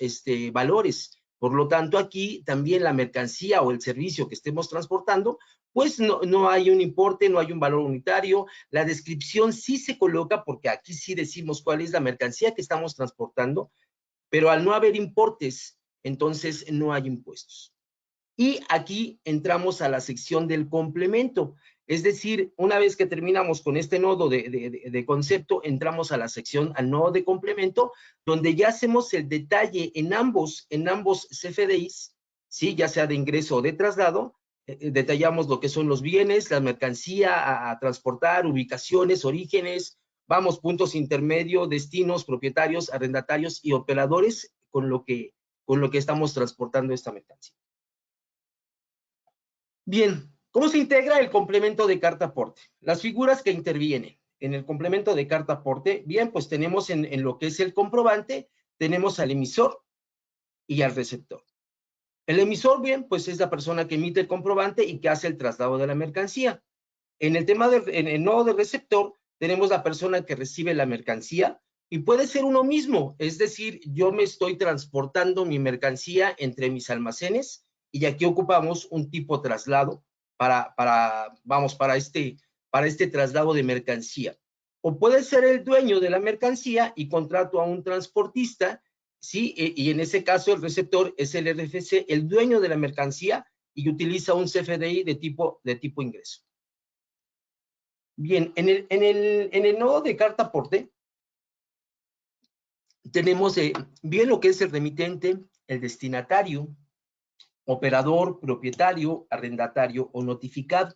[SPEAKER 3] valores. Por lo tanto, aquí también la mercancía o el servicio que estemos transportando, pues no hay un importe, no hay un valor unitario. La descripción sí se coloca porque aquí sí decimos cuál es la mercancía que estamos transportando, pero al no haber importes, entonces no hay impuestos. Y aquí entramos a la sección del complemento. Es decir, una vez que terminamos con este nodo de concepto, entramos a la sección, al nodo de complemento, donde ya hacemos el detalle en ambos CFDIs, ¿sí? Ya sea de ingreso o de traslado, detallamos lo que son los bienes, la mercancía a transportar, ubicaciones, orígenes, vamos, puntos intermedios, destinos, propietarios, arrendatarios y operadores con lo que estamos transportando esta mercancía. Bien, ¿cómo se integra el complemento de carta aporte? Las figuras que intervienen en el complemento de carta aporte, bien, pues tenemos en lo que es el comprobante, tenemos al emisor y al receptor. El emisor, bien, pues es la persona que emite el comprobante y que hace el traslado de la mercancía. En el nodo de receptor, tenemos la persona que recibe la mercancía y puede ser uno mismo, es decir, yo me estoy transportando mi mercancía entre mis almacenes y aquí ocupamos un tipo traslado para este traslado de mercancía. O puede ser el dueño de la mercancía y contrato a un transportista, ¿sí? Y en ese caso el receptor es el RFC, el dueño de la mercancía, y utiliza un CFDI de tipo ingreso. Bien, en el nodo de carta aporte tenemos bien lo que es el remitente, el destinatario, operador, propietario, arrendatario o notificado.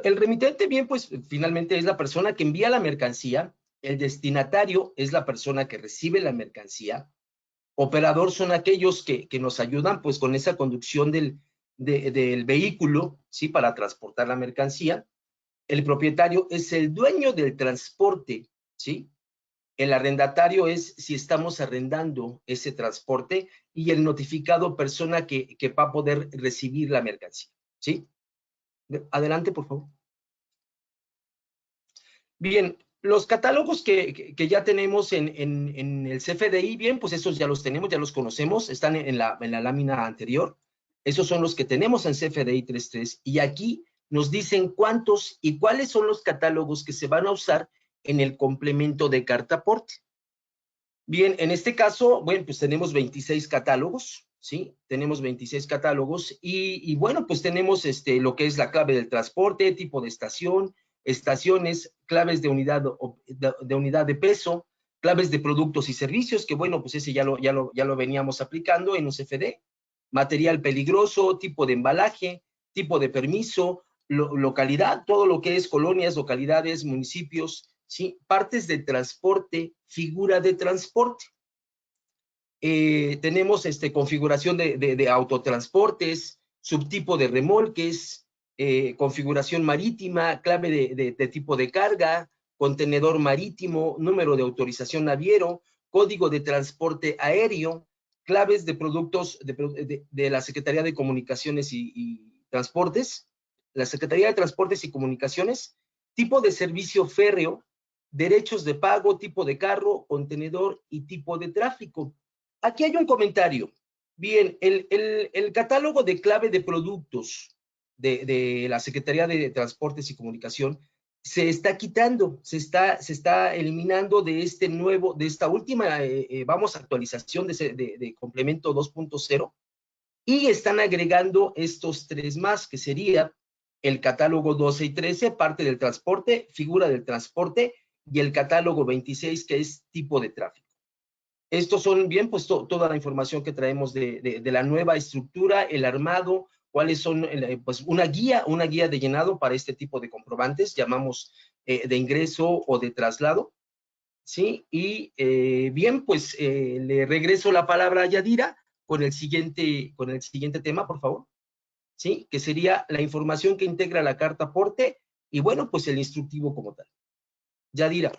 [SPEAKER 3] El remitente, bien, pues finalmente es la persona que envía la mercancía, el destinatario es la persona que recibe la mercancía, operador son aquellos que nos ayudan pues con esa conducción del vehículo, ¿sí? Para transportar la mercancía. El propietario es el dueño del transporte, ¿sí? El arrendatario es si estamos arrendando ese transporte y el notificado persona que va a poder recibir la mercancía, ¿sí? Adelante, por favor. Bien, los catálogos que ya tenemos en el CFDI, bien, pues esos ya los tenemos, ya los conocemos, están en la lámina anterior. Esos son los que tenemos en CFDI 3.3 y aquí nos dicen cuántos y cuáles son los catálogos que se van a usar en el complemento de carta aporte. Bien, en este caso, bueno, pues tenemos 26 catálogos, ¿sí? Tenemos 26 catálogos y bueno, pues tenemos lo que es la clave del transporte, tipo de estación, estaciones, claves de unidad de peso, claves de productos y servicios, que bueno, pues ese ya lo veníamos aplicando en un CFD, material peligroso, tipo de embalaje, tipo de permiso, localidad, todo lo que es colonias, localidades, municipios, ¿sí? Partes de transporte, figura de transporte. Tenemos configuración de autotransportes, subtipo de remolques, configuración marítima, clave de tipo de carga, contenedor marítimo, número de autorización naviero, código de transporte aéreo, claves de productos de la Secretaría de Comunicaciones y Transportes, la Secretaría de Transportes y Comunicaciones, tipo de servicio férreo, derechos de pago, tipo de carro, contenedor y tipo de tráfico. Aquí hay un comentario. Bien, el catálogo de clave de productos de la Secretaría de Transportes y Comunicación se está quitando, se está eliminando de esta última, actualización de complemento 2.0, y están agregando estos 3 más, que sería el catálogo 12 y 13, parte del transporte, figura del transporte, y el catálogo 26, que es tipo de tráfico. Estos son bien, pues toda la información que traemos de la nueva estructura, el armado, cuáles son, pues una guía de llenado para este tipo de comprobantes, llamamos de ingreso o de traslado, ¿sí? Y bien, pues le regreso la palabra a Yadira con el siguiente tema, por favor, ¿sí? Que sería la información que integra la carta aporte y bueno, pues el instructivo como tal. Yadira.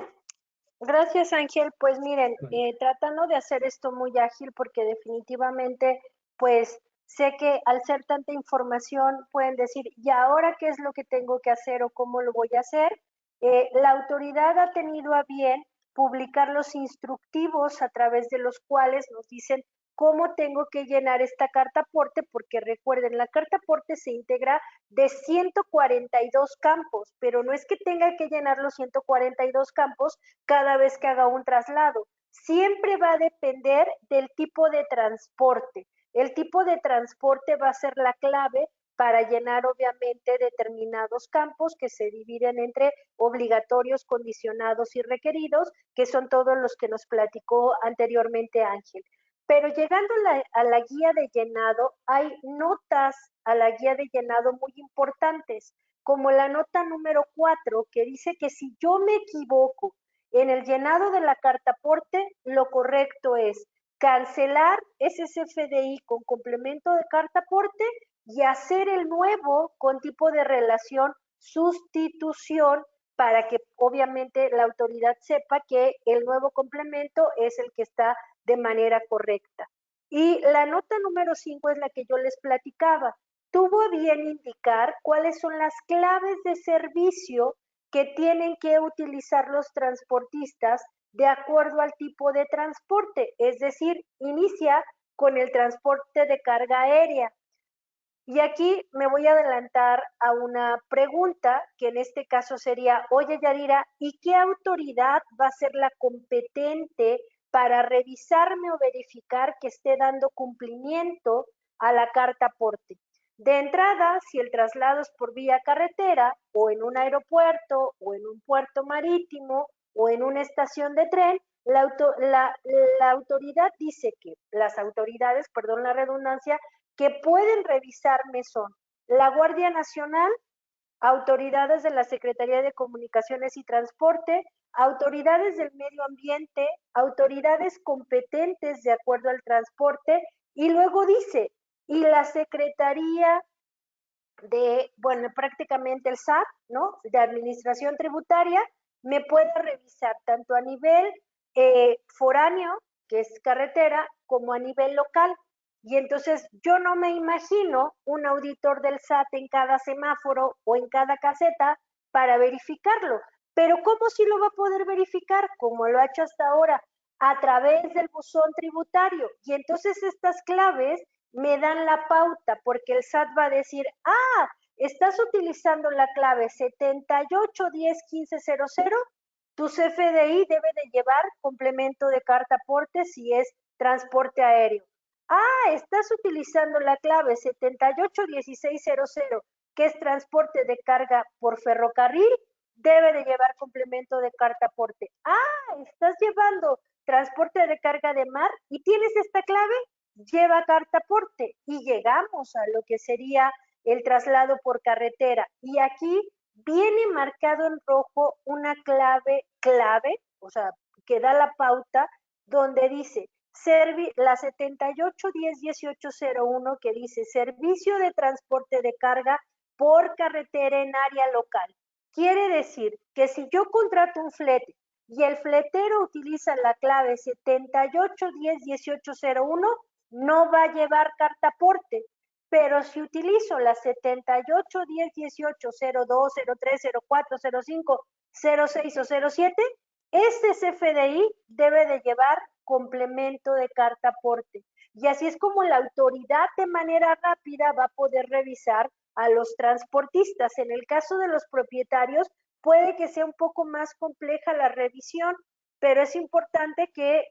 [SPEAKER 2] Gracias, Ángel. Pues miren, tratando de hacer esto muy ágil, porque definitivamente, pues sé que al ser tanta información pueden decir, ¿y ahora qué es lo que tengo que hacer o cómo lo voy a hacer? La autoridad ha tenido a bien publicar los instructivos a través de los cuales nos dicen cómo tengo que llenar esta carta aporte, porque recuerden, la carta aporte se integra de 142 campos, pero no es que tenga que llenar los 142 campos cada vez que haga un traslado. Siempre va a depender del tipo de transporte. El tipo de transporte va a ser la clave para llenar obviamente determinados campos que se dividen entre obligatorios, condicionados y requeridos, que son todos los que nos platicó anteriormente Ángel. Pero llegando a la guía de llenado, hay notas a la guía de llenado muy importantes, como la nota número 4, que dice que si yo me equivoco en el llenado de la carta aporte, lo correcto es cancelar ese CFDI con complemento de carta aporte y hacer el nuevo con tipo de relación sustitución, para que obviamente la autoridad sepa que el nuevo complemento es el que está de manera correcta. Y la nota número 5 es la que yo les platicaba. Tuvo a bien indicar cuáles son las claves de servicio que tienen que utilizar los transportistas de acuerdo al tipo de transporte, es decir, inicia con el transporte de carga aérea. Y aquí me voy a adelantar a una pregunta que en este caso sería, oye Yadira, ¿y qué autoridad va a ser la competente para revisarme o verificar que esté dando cumplimiento a la carta aporte? De entrada, si el traslado es por vía carretera o en un aeropuerto o en un puerto marítimo o en una estación de tren, la autoridad dice que, las autoridades, perdón la redundancia, que pueden revisarme son la Guardia Nacional, autoridades de la Secretaría de Comunicaciones y Transporte, autoridades del medio ambiente, autoridades competentes de acuerdo al transporte, y luego dice, y la Secretaría de, bueno, prácticamente el SAT, ¿no? De Administración Tributaria, me puede revisar tanto a nivel foráneo, que es carretera, como a nivel local. Y entonces yo no me imagino un auditor del SAT en cada semáforo o en cada caseta para verificarlo. Pero ¿cómo sí lo va a poder verificar? Como lo ha hecho hasta ahora, a través del buzón tributario. Y entonces estas claves me dan la pauta, porque el SAT va a decir, estás utilizando la clave 78101500, tu CFDI debe de llevar complemento de carta aporte si es transporte aéreo. Estás utilizando la clave 781600, que es transporte de carga por ferrocarril, debe de llevar complemento de carta aporte. Estás llevando transporte de carga de mar y tienes esta clave, lleva carta aporte. Y llegamos a lo que sería el traslado por carretera. Y aquí viene marcado en rojo una clave, o sea, que da la pauta, donde dice, la 78101801 que dice servicio de transporte de carga por carretera en área local. Quiere decir que si yo contrato un flete y el fletero utiliza la clave 78101801, no va a llevar carta aporte. Pero si utilizo la 78101802, 03, 04, 05, 06 o 07, este CFDI debe de llevar complemento de carta aporte. Y así es como la autoridad de manera rápida va a poder revisar a los transportistas. En el caso de los propietarios, puede que sea un poco más compleja la revisión, pero es importante que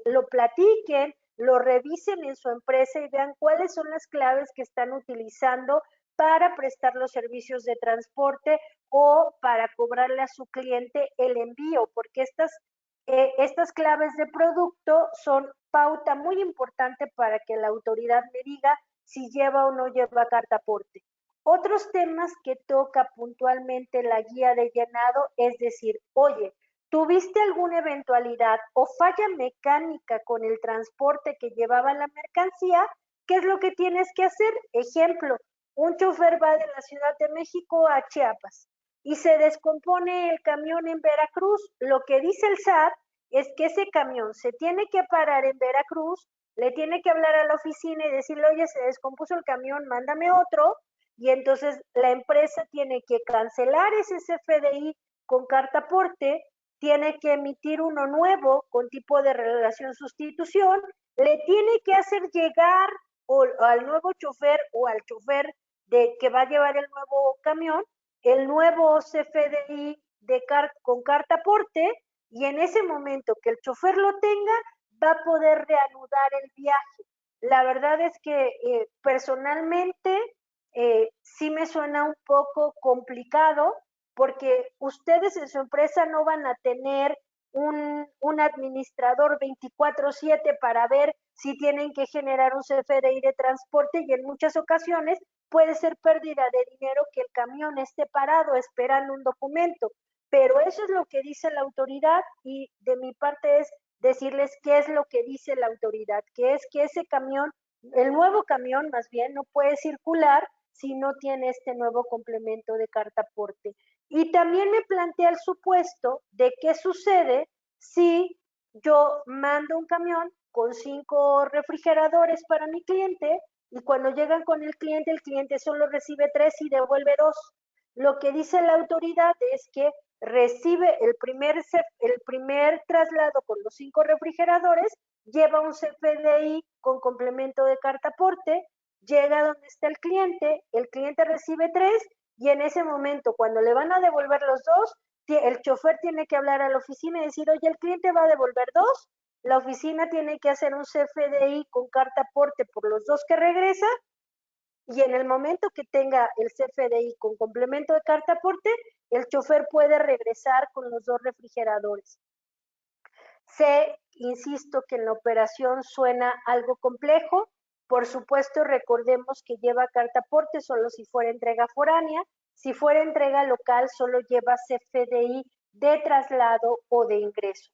[SPEAKER 2] lo platiquen, lo revisen en su empresa y vean cuáles son las claves que están utilizando para prestar los servicios de transporte o para cobrarle a su cliente el envío, porque estas claves de producto son pauta muy importante para que la autoridad me diga si lleva o no lleva carta aporte. Otros temas que toca puntualmente la guía de llenado es decir, oye, ¿tuviste alguna eventualidad o falla mecánica con el transporte que llevaba la mercancía? ¿Qué es lo que tienes que hacer? Ejemplo, un chofer va de la Ciudad de México a Chiapas y se descompone el camión en Veracruz. Lo que dice el SAT es que ese camión se tiene que parar en Veracruz, le tiene que hablar a la oficina y decirle, oye, se descompuso el camión, mándame otro, y entonces la empresa tiene que cancelar ese CFDI con carta aporte, tiene que emitir uno nuevo con tipo de relación sustitución, le tiene que hacer llegar al nuevo chofer o al chofer que va a llevar el nuevo camión, el nuevo CFDI con carta aporte, y en ese momento que el chofer lo tenga, va a poder reanudar el viaje. La verdad es que personalmente sí me suena un poco complicado, porque ustedes en su empresa no van a tener un administrador 24/7 para ver si tienen que generar un CFDI de transporte, y en muchas ocasiones puede ser pérdida de dinero que el camión esté parado esperando un documento. Pero eso es lo que dice la autoridad, y de mi parte es decirles qué es lo que dice la autoridad, que es que ese camión, el nuevo camión más bien, no puede circular si no tiene este nuevo complemento de carta aporte. Y también me plantea el supuesto de qué sucede si yo mando un camión con 5 refrigeradores para mi cliente y cuando llegan con el cliente solo recibe 3 y devuelve 2. Lo que dice la autoridad es que recibe el primer traslado con los 5 refrigeradores, lleva un CFDI con complemento de carta aporte, llega donde está el cliente recibe 3 y en ese momento cuando le van a devolver los 2, el chofer tiene que hablar a la oficina y decir, oye, el cliente va a devolver 2, la oficina tiene que hacer un CFDI con carta aporte por los 2 que regresa, y en el momento que tenga el CFDI con complemento de carta aporte, el chofer puede regresar con los 2 refrigeradores. Sé, insisto, que en la operación suena algo complejo. Por supuesto, recordemos que lleva carta aporte solo si fuera entrega foránea. Si fuera entrega local, solo lleva CFDI de traslado o de ingreso.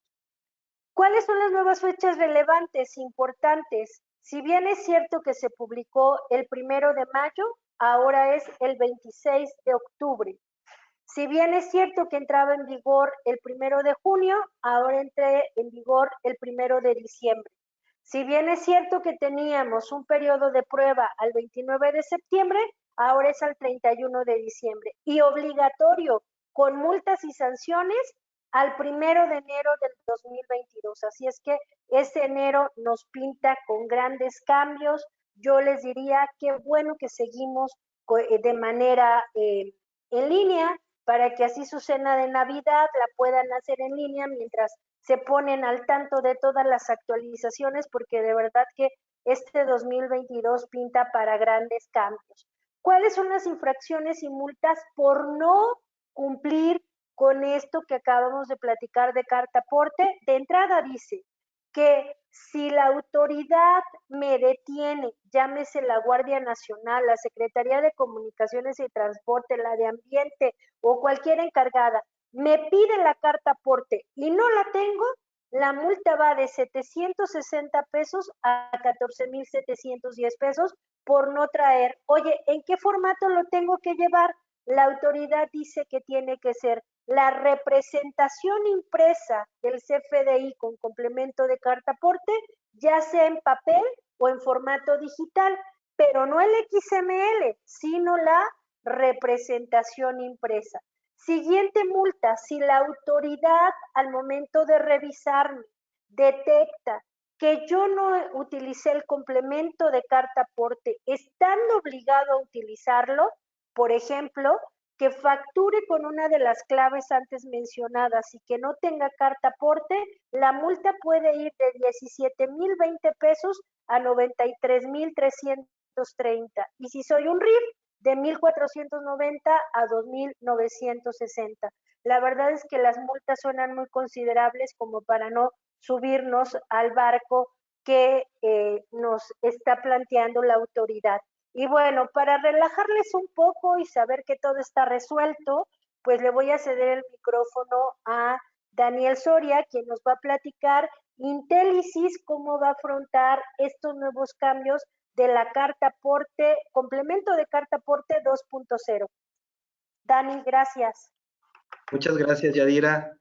[SPEAKER 2] ¿Cuáles son las nuevas fechas relevantes, importantes? Si bien es cierto que se publicó el 1 de mayo, ahora es el 26 de octubre. Si bien es cierto que entraba en vigor el 1 de junio, ahora entra en vigor el 1 de diciembre. Si bien es cierto que teníamos un periodo de prueba al 29 de septiembre, ahora es al 31 de diciembre. Y obligatorio, con multas y sanciones, al 1 de enero del 2022. Así es que este enero nos pinta con grandes cambios. Yo les diría qué bueno que seguimos de manera en línea, para que así su cena de Navidad la puedan hacer en línea mientras se ponen al tanto de todas las actualizaciones, porque de verdad que este 2022 pinta para grandes cambios. ¿Cuáles son las infracciones y multas por no cumplir con esto que acabamos de platicar de carta aporte? De entrada dice que si la autoridad me detiene, llámese la Guardia Nacional, la Secretaría de Comunicaciones y Transporte, la de Ambiente o cualquier encargada, me pide la carta aporte y no la tengo, la multa va de 760 pesos a 14,710 pesos por no traer. Oye, ¿en qué formato lo tengo que llevar? La autoridad dice que tiene que ser la representación impresa del CFDI con complemento de carta aporte, ya sea en papel o en formato digital, pero no el XML, sino la representación impresa. Siguiente multa, si la autoridad al momento de revisarme detecta que yo no utilicé el complemento de carta aporte, estando obligado a utilizarlo, por ejemplo, que facture con una de las claves antes mencionadas y que no tenga carta aporte, la multa puede ir de 17,020 pesos a 93,330. Y si soy un RIF, de 1,490 a 2,960. La verdad es que las multas suenan muy considerables como para no subirnos al barco que nos está planteando la autoridad. Y bueno, para relajarles un poco y saber que todo está resuelto, pues le voy a ceder el micrófono a Daniel Soria, quien nos va a platicar Intelisys cómo va a afrontar estos nuevos cambios de la carta aporte, complemento de carta aporte 2.0. Dani, gracias.
[SPEAKER 4] Muchas gracias, Yadira.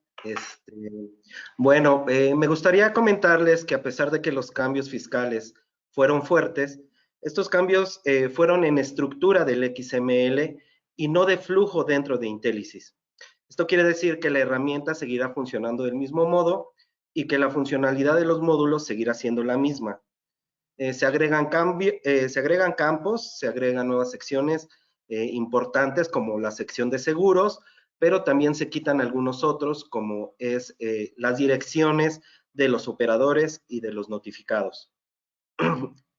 [SPEAKER 4] Bueno, me gustaría comentarles que a pesar de que los cambios fiscales fueron fuertes, estos cambios fueron en estructura del XML y no de flujo dentro de Intelisys. Esto quiere decir que la herramienta seguirá funcionando del mismo modo y que la funcionalidad de los módulos seguirá siendo la misma. Se agregan campos, se agregan nuevas secciones importantes como la sección de seguros, pero también se quitan algunos otros como es las direcciones de los operadores y de los notificados.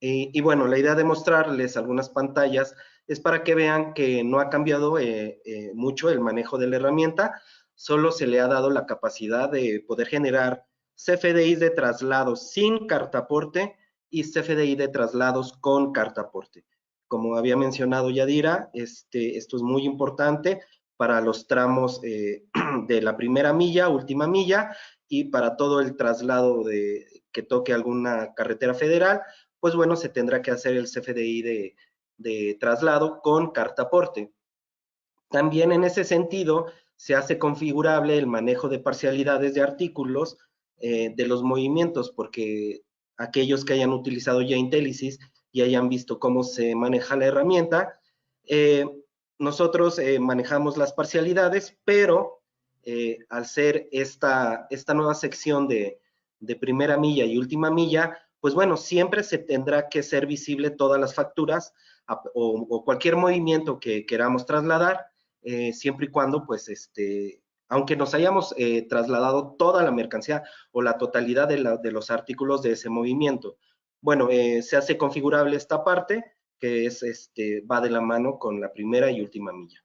[SPEAKER 4] Y bueno, la idea de mostrarles algunas pantallas es para que vean que no ha cambiado mucho el manejo de la herramienta, solo se le ha dado la capacidad de poder generar CFDIs de traslados sin carta aporte y CFDI de traslados con carta aporte. Como había mencionado Yadira, esto es muy importante para los tramos de la primera milla, última milla, y para todo el traslado que toque alguna carretera federal, pues bueno, se tendrá que hacer el CFDI de traslado con carta aporte. También en ese sentido, se hace configurable el manejo de parcialidades de artículos de los movimientos, porque aquellos que hayan utilizado ya Intelisys y hayan visto cómo se maneja la herramienta, nosotros manejamos las parcialidades, pero al ser esta nueva sección de primera milla y última milla, pues bueno, siempre se tendrá que ser visible todas las facturas o cualquier movimiento que queramos trasladar, siempre y cuando, pues, aunque nos hayamos trasladado toda la mercancía o la totalidad de los artículos de ese movimiento. Bueno, se hace configurable esta parte, que es, va de la mano con la primera y última milla.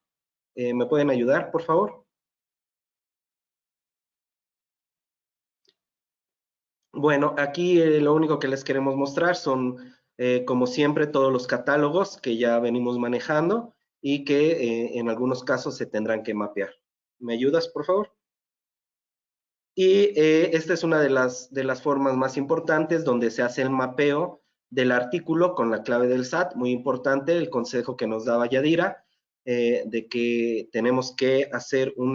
[SPEAKER 4] ¿Me pueden ayudar, por favor? Bueno, aquí lo único que les queremos mostrar son, como siempre, todos los catálogos que ya venimos manejando y que en algunos casos se tendrán que mapear. ¿Me ayudas, por favor? Y esta es una de las formas más importantes donde se hace el mapeo del artículo con la clave del SAT. Muy importante el consejo que nos daba Yadira, de que tenemos que hacer un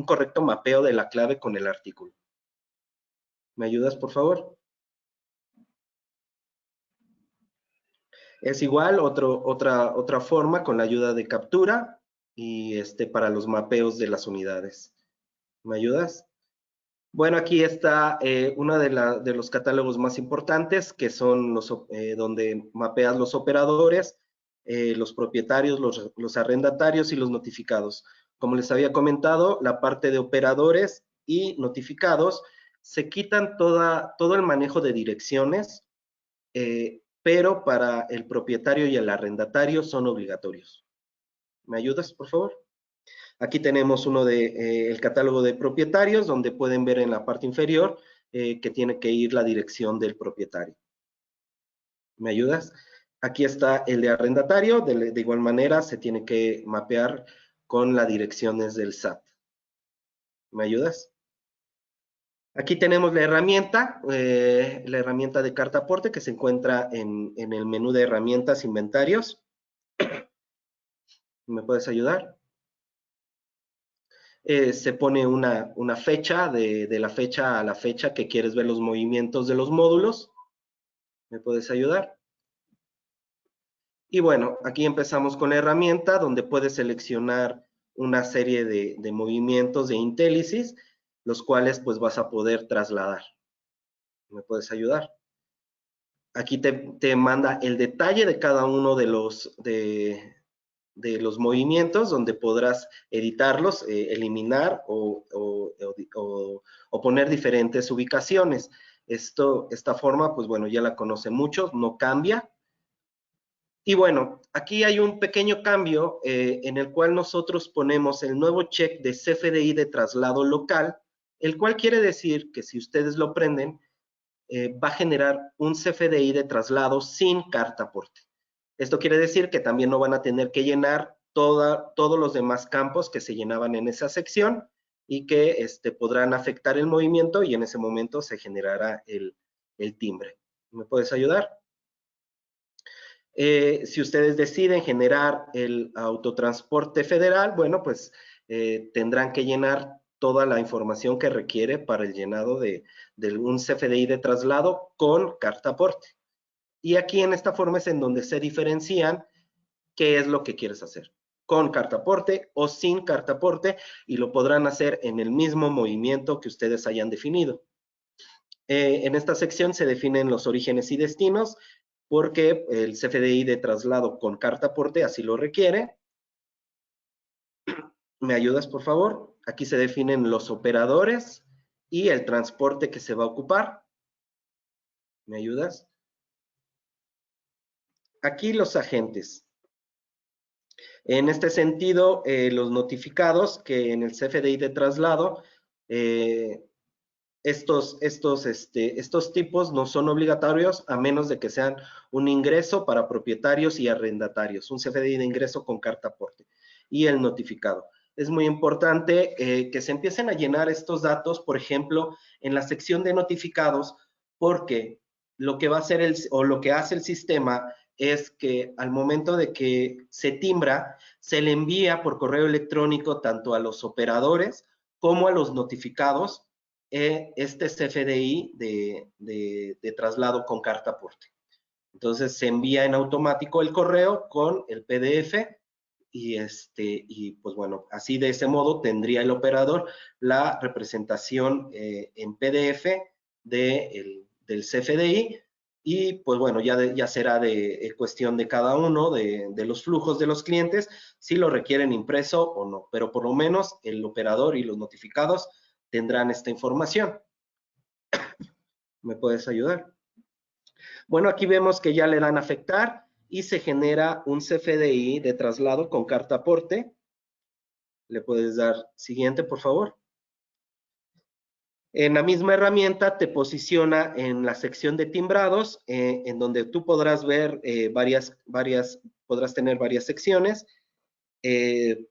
[SPEAKER 4] correcto mapeo de la clave con el artículo. ¿Me ayudas, por favor? Es igual, otra forma con la ayuda de captura y para los mapeos de las unidades. ¿Me ayudas? Bueno, aquí está uno de los catálogos más importantes, que son donde mapeas los operadores, los propietarios, los arrendatarios y los notificados. Como les había comentado, la parte de operadores y notificados se quitan todo el manejo de direcciones, pero para el propietario y el arrendatario son obligatorios. ¿Me ayudas, por favor? Aquí tenemos el catálogo de propietarios, donde pueden ver en la parte inferior que tiene que ir la dirección del propietario. ¿Me ayudas? Aquí está el de arrendatario, de igual manera se tiene que mapear con las direcciones del SAT. ¿Me ayudas? Aquí tenemos la herramienta de carta aporte que se encuentra en el menú de herramientas, inventarios. ¿Me puedes ayudar? Se pone una fecha, de la fecha a la fecha que quieres ver los movimientos de los módulos. ¿Me puedes ayudar? Y bueno, aquí empezamos con la herramienta donde puedes seleccionar una serie de movimientos de Intellisys, los cuales pues vas a poder trasladar. ¿Me puedes ayudar? Aquí te manda el detalle de cada uno de los movimientos, donde podrás editarlos, eliminar o poner diferentes ubicaciones. Esta forma, pues bueno, ya la conocen muchos, no cambia. Y bueno, aquí hay un pequeño cambio en el cual nosotros ponemos el nuevo check de CFDI de traslado local, el cual quiere decir que si ustedes lo prenden, va a generar un CFDI de traslado sin carta aporte. Esto quiere decir que también no van a tener que llenar todos los demás campos que se llenaban en esa sección y que podrán afectar el movimiento y en ese momento se generará el timbre. ¿Me puedes ayudar? Si ustedes deciden generar el autotransporte federal, bueno, pues tendrán que llenar toda la información que requiere para el llenado de un CFDI de traslado con carta aporte. Y aquí en esta forma es en donde se diferencian qué es lo que quieres hacer, con carta aporte o sin carta aporte, y lo podrán hacer en el mismo movimiento que ustedes hayan definido. En esta sección se definen los orígenes y destinos, porque el CFDI de traslado con carta aporte así lo requiere. ¿Me ayudas, por favor? Aquí se definen los operadores y el transporte que se va a ocupar. ¿Me ayudas? Aquí los agentes. En este sentido, los notificados que en el CFDI de traslado, estos tipos no son obligatorios a menos de que sean un ingreso para propietarios y arrendatarios, un CFDI de ingreso con carta aporte y el notificado. Es muy importante que se empiecen a llenar estos datos, por ejemplo, en la sección de notificados, porque lo que va a hacer lo que hace el sistema es que al momento de que se timbra, se le envía por correo electrónico tanto a los operadores como a los notificados este CFDI de traslado con carta aporte. Entonces se envía en automático el correo con el PDF y pues bueno, así de ese modo tendría el operador la representación en PDF del CFDI y pues bueno, ya será de cuestión de cada uno de los flujos de los clientes si lo requieren impreso o no, pero por lo menos el operador y los notificados tendrán esta información. ¿Me puedes ayudar? Bueno, aquí vemos que ya le dan a afectar y se genera un CFDI de traslado con carta aporte. ¿Le puedes dar siguiente, por favor? En la misma herramienta te posiciona en la sección de timbrados, en donde tú podrás ver podrás tener varias secciones.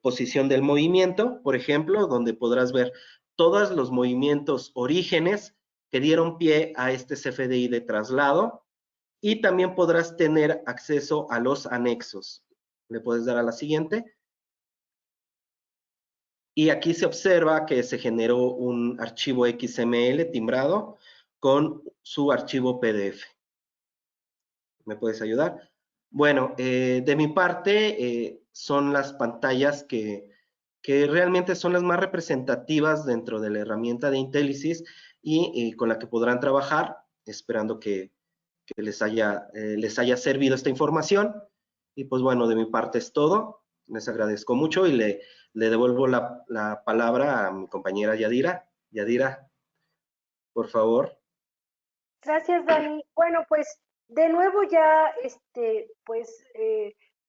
[SPEAKER 4] Posición del movimiento, por ejemplo, donde podrás ver todos los movimientos orígenes que dieron pie a este CFDI de traslado y también podrás tener acceso a los anexos. ¿Le puedes dar a la siguiente? Y aquí se observa que se generó un archivo XML timbrado con su archivo PDF. ¿Me puedes ayudar? Bueno, de mi parte, son las pantallas que realmente son las más representativas dentro de la herramienta de Intellisys y con la que podrán trabajar, esperando que les haya servido esta información. Y pues bueno, de mi parte es todo. Les agradezco mucho y le devuelvo la palabra a mi compañera Yadira. Yadira, por favor.
[SPEAKER 2] Gracias, Dani. Bueno, pues de nuevo ya,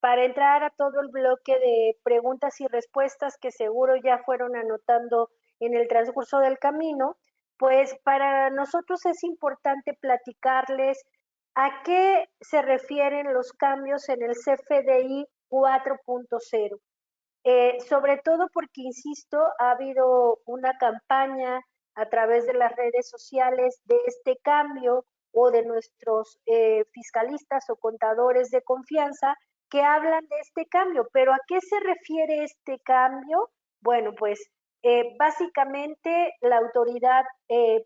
[SPEAKER 2] para entrar a todo el bloque de preguntas y respuestas que seguro ya fueron anotando en el transcurso del camino, pues para nosotros es importante platicarles a qué se refieren los cambios en el CFDI 4.0. Sobre todo porque, insisto, ha habido una campaña a través de las redes sociales de este cambio o de nuestros fiscalistas o contadores de confianza que hablan de este cambio. ¿Pero a qué se refiere este cambio? Bueno, pues básicamente la autoridad,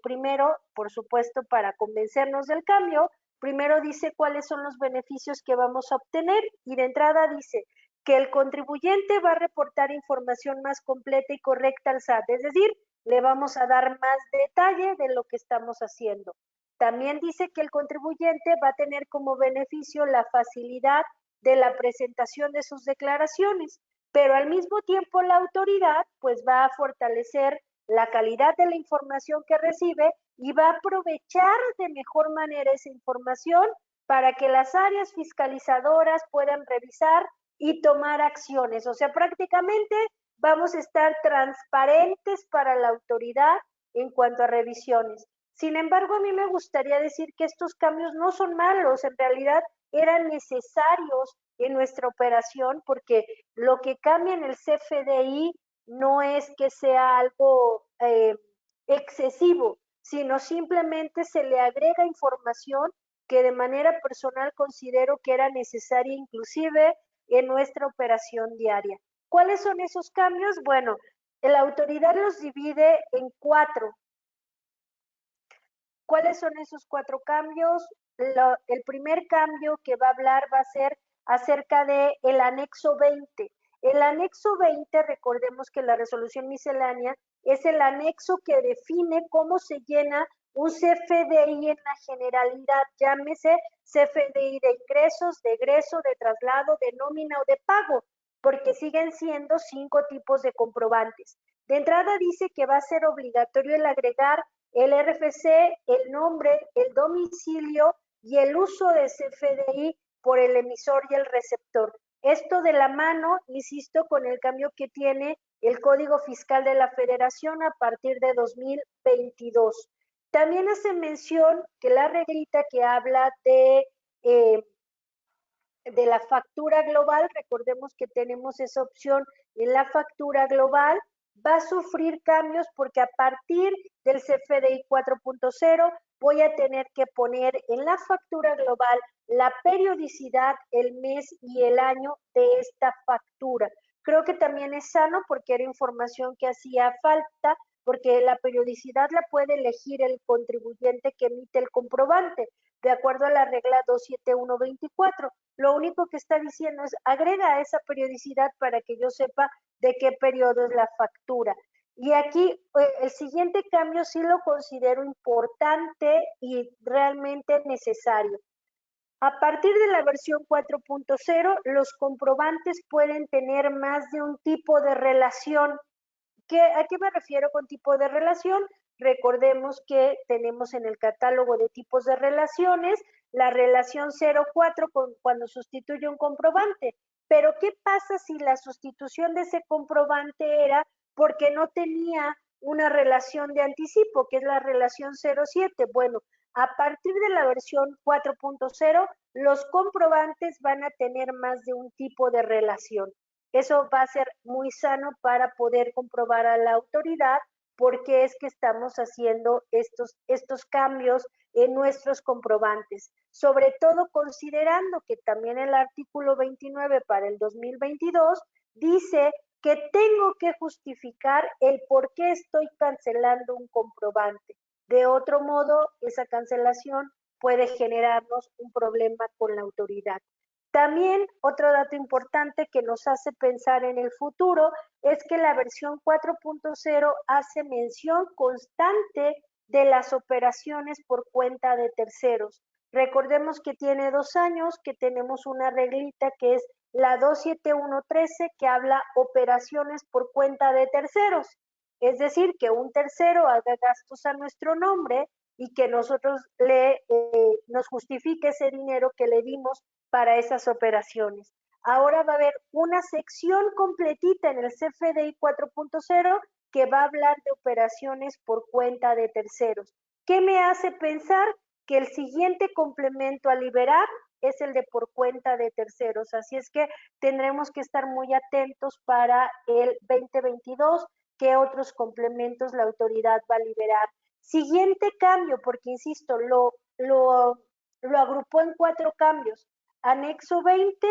[SPEAKER 2] primero, por supuesto, para convencernos del cambio, primero dice cuáles son los beneficios que vamos a obtener y de entrada dice que el contribuyente va a reportar información más completa y correcta al SAT, es decir, le vamos a dar más detalle de lo que estamos haciendo. También dice que el contribuyente va a tener como beneficio la facilidad de la presentación de sus declaraciones, pero al mismo tiempo la autoridad pues va a fortalecer la calidad de la información que recibe y va a aprovechar de mejor manera esa información para que las áreas fiscalizadoras puedan revisar y tomar acciones. O sea, prácticamente vamos a estar transparentes para la autoridad en cuanto a revisiones. Sin embargo, a mí me gustaría decir que estos cambios no son malos, en realidad eran necesarios en nuestra operación porque lo que cambia en el CFDI no es que sea algo excesivo, sino simplemente se le agrega información que de manera personal considero que era necesaria inclusive en nuestra operación diaria. ¿Cuáles son esos cambios? Bueno, la autoridad los divide en 4. ¿Cuáles son esos 4 cambios? El primer cambio que va a hablar va a ser acerca del anexo 20. El anexo 20, recordemos que la resolución miscelánea es el anexo que define cómo se llena un CFDI en la generalidad, llámese CFDI de ingresos, de egreso, de traslado, de nómina o de pago, porque siguen siendo 5 tipos de comprobantes. De entrada dice que va a ser obligatorio el agregar el RFC, el nombre, el domicilio y el uso de CFDI por el emisor y el receptor. Esto de la mano, insisto, con el cambio que tiene el Código Fiscal de la Federación a partir de 2022. También hace mención que la reglita que habla de la factura global, recordemos que tenemos esa opción en la factura global, va a sufrir cambios porque a partir del CFDI 4.0 voy a tener que poner en la factura global la periodicidad, el mes y el año de esta factura. Creo que también es sano porque era información que hacía falta, porque la periodicidad la puede elegir el contribuyente que emite el comprobante, de acuerdo a la regla 27124. Lo único que está diciendo es agrega esa periodicidad para que yo sepa de qué periodo es la factura. Y aquí el siguiente cambio sí lo considero importante y realmente necesario. A partir de la versión 4.0, los comprobantes pueden tener más de un tipo de relación. ¿A qué me refiero con tipo de relación? Recordemos que tenemos en el catálogo de tipos de relaciones la relación 04 cuando sustituye un comprobante. Pero ¿qué pasa si la sustitución de ese comprobante era porque no tenía una relación de anticipo, que es la relación 07? Bueno, a partir de la versión 4.0, los comprobantes van a tener más de un tipo de relación. Eso va a ser muy sano para poder comprobar a la autoridad por qué es que estamos haciendo estos cambios en nuestros comprobantes. Sobre todo considerando que también el artículo 29 para el 2022 dice que tengo que justificar el por qué estoy cancelando un comprobante. De otro modo, esa cancelación puede generarnos un problema con la autoridad. También otro dato importante que nos hace pensar en el futuro es que la versión 4.0 hace mención constante de las operaciones por cuenta de terceros. Recordemos que tiene 2 años que tenemos una reglita que es la 27113 que habla operaciones por cuenta de terceros. Es decir, que un tercero haga gastos a nuestro nombre y que nosotros nos justifique ese dinero que le dimos para esas operaciones. Ahora va a haber una sección completita en el CFDI 4.0 que va a hablar de operaciones por cuenta de terceros. ¿Qué me hace pensar? Que el siguiente complemento a liberar es el de por cuenta de terceros. Así es que tendremos que estar muy atentos para el 2022 qué otros complementos la autoridad va a liberar. Siguiente cambio, porque insisto, lo agrupó en 4 cambios. Anexo 20,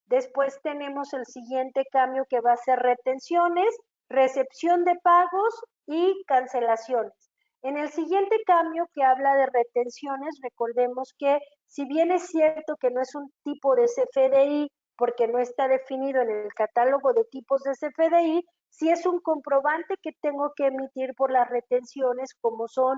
[SPEAKER 2] después tenemos el siguiente cambio que va a ser retenciones, recepción de pagos y cancelaciones. En el siguiente cambio que habla de retenciones, recordemos que si bien es cierto que no es un tipo de CFDI porque no está definido en el catálogo de tipos de CFDI, sí es un comprobante que tengo que emitir por las retenciones como son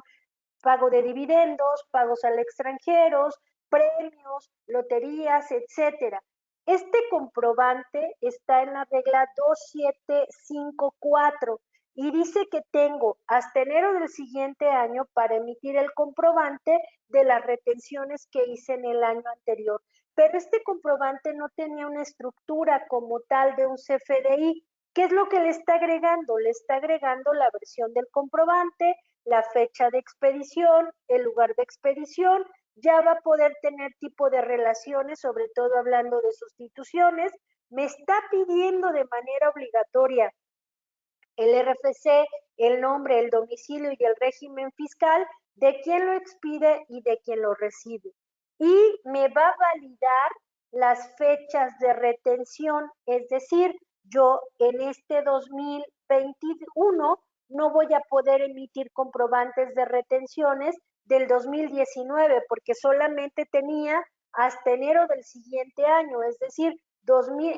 [SPEAKER 2] pago de dividendos, pagos al extranjeros, premios, loterías, etcétera. Este comprobante está en la regla 2754 y dice que tengo hasta enero del siguiente año para emitir el comprobante de las retenciones que hice en el año anterior. Pero este comprobante no tenía una estructura como tal de un CFDI. ¿Qué es lo que le está agregando? Le está agregando la versión del comprobante, la fecha de expedición, el lugar de expedición, ya va a poder tener tipo de relaciones, sobre todo hablando de sustituciones. Me está pidiendo de manera obligatoria el RFC, el nombre, el domicilio y el régimen fiscal de quien lo expide y de quien lo recibe. Y me va a validar las fechas de retención, es decir, yo en este 2021 no voy a poder emitir comprobantes de retenciones del 2019 porque solamente tenía hasta enero del siguiente año, es decir,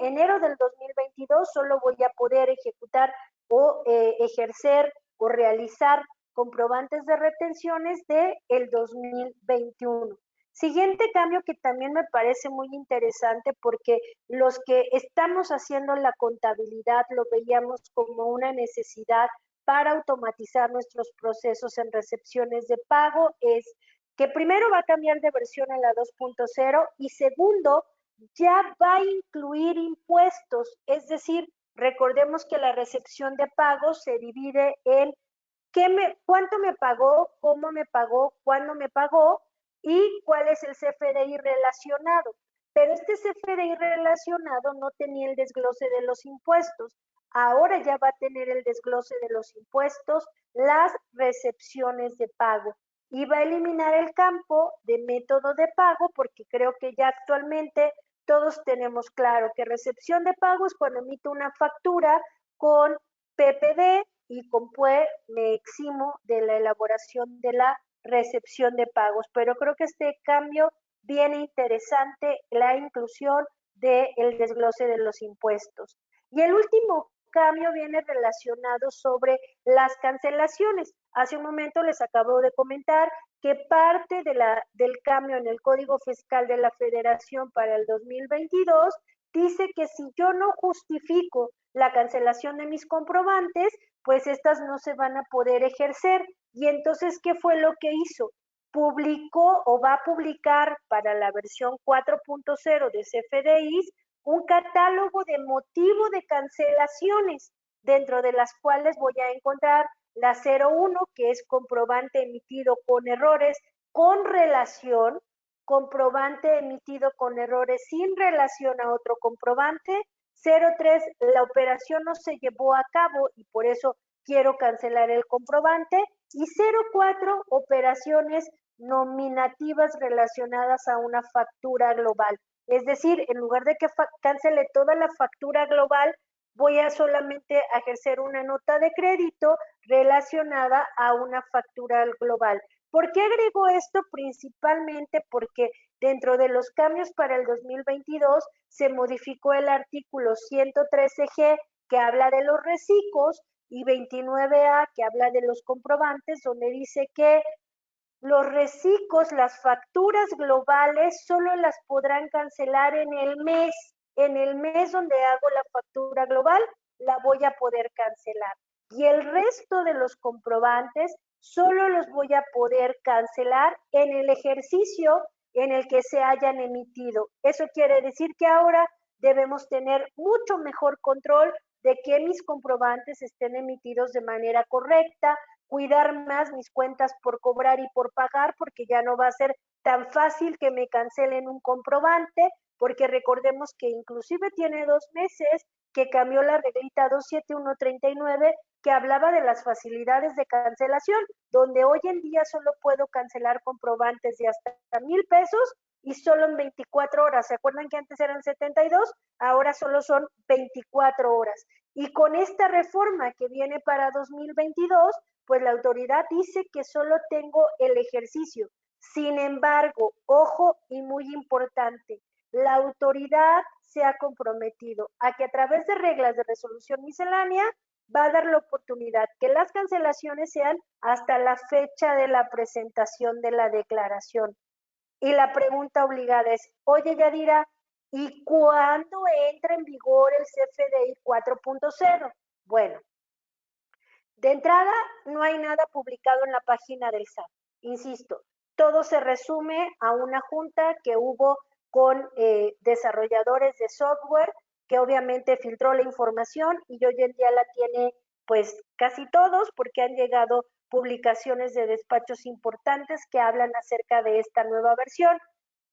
[SPEAKER 2] enero del 2022 solo voy a poder ejecutar o ejercer o realizar comprobantes de retenciones del 2021. Siguiente cambio que también me parece muy interesante porque los que estamos haciendo la contabilidad lo veíamos como una necesidad para automatizar nuestros procesos en recepciones de pago es que primero va a cambiar de versión a la 2.0 y segundo ya va a incluir impuestos, es decir, recordemos que la recepción de pagos se divide en cuánto me pagó, cómo me pagó, cuándo me pagó y cuál es el CFDI relacionado. Pero este CFDI relacionado no tenía el desglose de los impuestos. Ahora ya va a tener el desglose de los impuestos, las recepciones de pago. Y va a eliminar el campo de método de pago porque creo que ya actualmente todos tenemos claro que recepción de pago es cuando emito una factura con PPD y con PUE me eximo de la elaboración de la recepción de pagos. Pero creo que este cambio viene interesante, la inclusión del desglose de los impuestos. Y el último cambio viene relacionado sobre las cancelaciones. Hace un momento les acabo de comentar que parte del cambio en el Código Fiscal de la Federación para el 2022 dice que si yo no justifico la cancelación de mis comprobantes, pues estas no se van a poder ejercer. Y entonces, ¿qué fue lo que hizo? Publicó o va a publicar para la versión 4.0 de CFDIs un catálogo de motivo de cancelaciones, dentro de las cuales voy a encontrar la 01, que es comprobante emitido con errores con relación, comprobante emitido con errores sin relación a otro comprobante, 03, la operación no se llevó a cabo y por eso quiero cancelar el comprobante, y 04, operaciones nominativas relacionadas a una factura global. Es decir, en lugar de que cancele toda la factura global, voy a solamente ejercer una nota de crédito relacionada a una factura global. ¿Por qué agrego esto? Principalmente porque dentro de los cambios para el 2022 se modificó el artículo 113G que habla de los reciclos y 29A que habla de los comprobantes, donde dice que los reciclos, las facturas globales, solo las podrán cancelar en el mes donde hago la factura global, la voy a poder cancelar. Y el resto de los comprobantes solo los voy a poder cancelar en el ejercicio en el que se hayan emitido. Eso quiere decir que ahora debemos tener mucho mejor control de que mis comprobantes estén emitidos de manera correcta, cuidar más mis cuentas por cobrar y por pagar, porque ya no va a ser tan fácil que me cancelen un comprobante, porque recordemos que inclusive tiene 2 meses que cambió la reglita 27139 que hablaba de las facilidades de cancelación, donde hoy en día solo puedo cancelar comprobantes de hasta 1,000 pesos y solo en 24 horas. ¿Se acuerdan que antes eran 72? Ahora solo son 24 horas. Y con esta reforma que viene para 2022, pues la autoridad dice que solo tengo el ejercicio. Sin embargo, ojo y muy importante, la autoridad se ha comprometido a que a través de reglas de resolución miscelánea va a dar la oportunidad que las cancelaciones sean hasta la fecha de la presentación de la declaración. Y la pregunta obligada es, oye Yadira, ¿y cuándo entra en vigor el CFDI 4.0? Bueno, de entrada no hay nada publicado en la página del SAT. Insisto, todo se resume a una junta que hubo con desarrolladores de software que obviamente filtró la información y hoy en día la tiene pues casi todos porque han llegado publicaciones de despachos importantes que hablan acerca de esta nueva versión.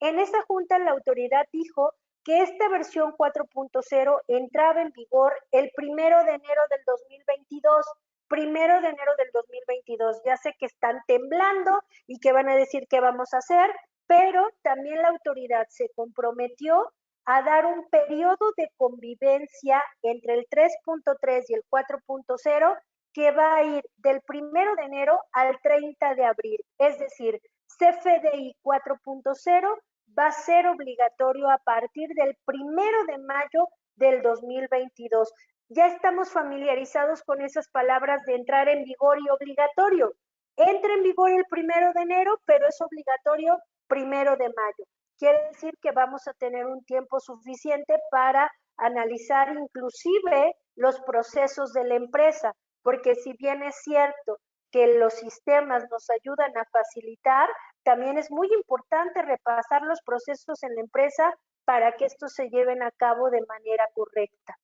[SPEAKER 2] En esa junta la autoridad dijo que esta versión 4.0 entraba en vigor el 1 de enero del 2022. 1 de enero del 2022. Ya sé que están temblando y que van a decir qué vamos a hacer, pero también la autoridad se comprometió a dar un periodo de convivencia entre el 3.3 y el 4.0 que va a ir del 1 de enero al 30 de abril. Es decir, CFDI 4.0 va a ser obligatorio a partir del 1 de mayo del 2022. Ya estamos familiarizados con esas palabras de entrar en vigor y obligatorio. Entra en vigor el 1 de enero, pero es obligatorio 1 de mayo. Quiere decir que vamos a tener un tiempo suficiente para analizar inclusive los procesos de la empresa, porque si bien es cierto que los sistemas nos ayudan a facilitar, también es muy importante repasar los procesos en la empresa para que estos se lleven a cabo de manera correcta.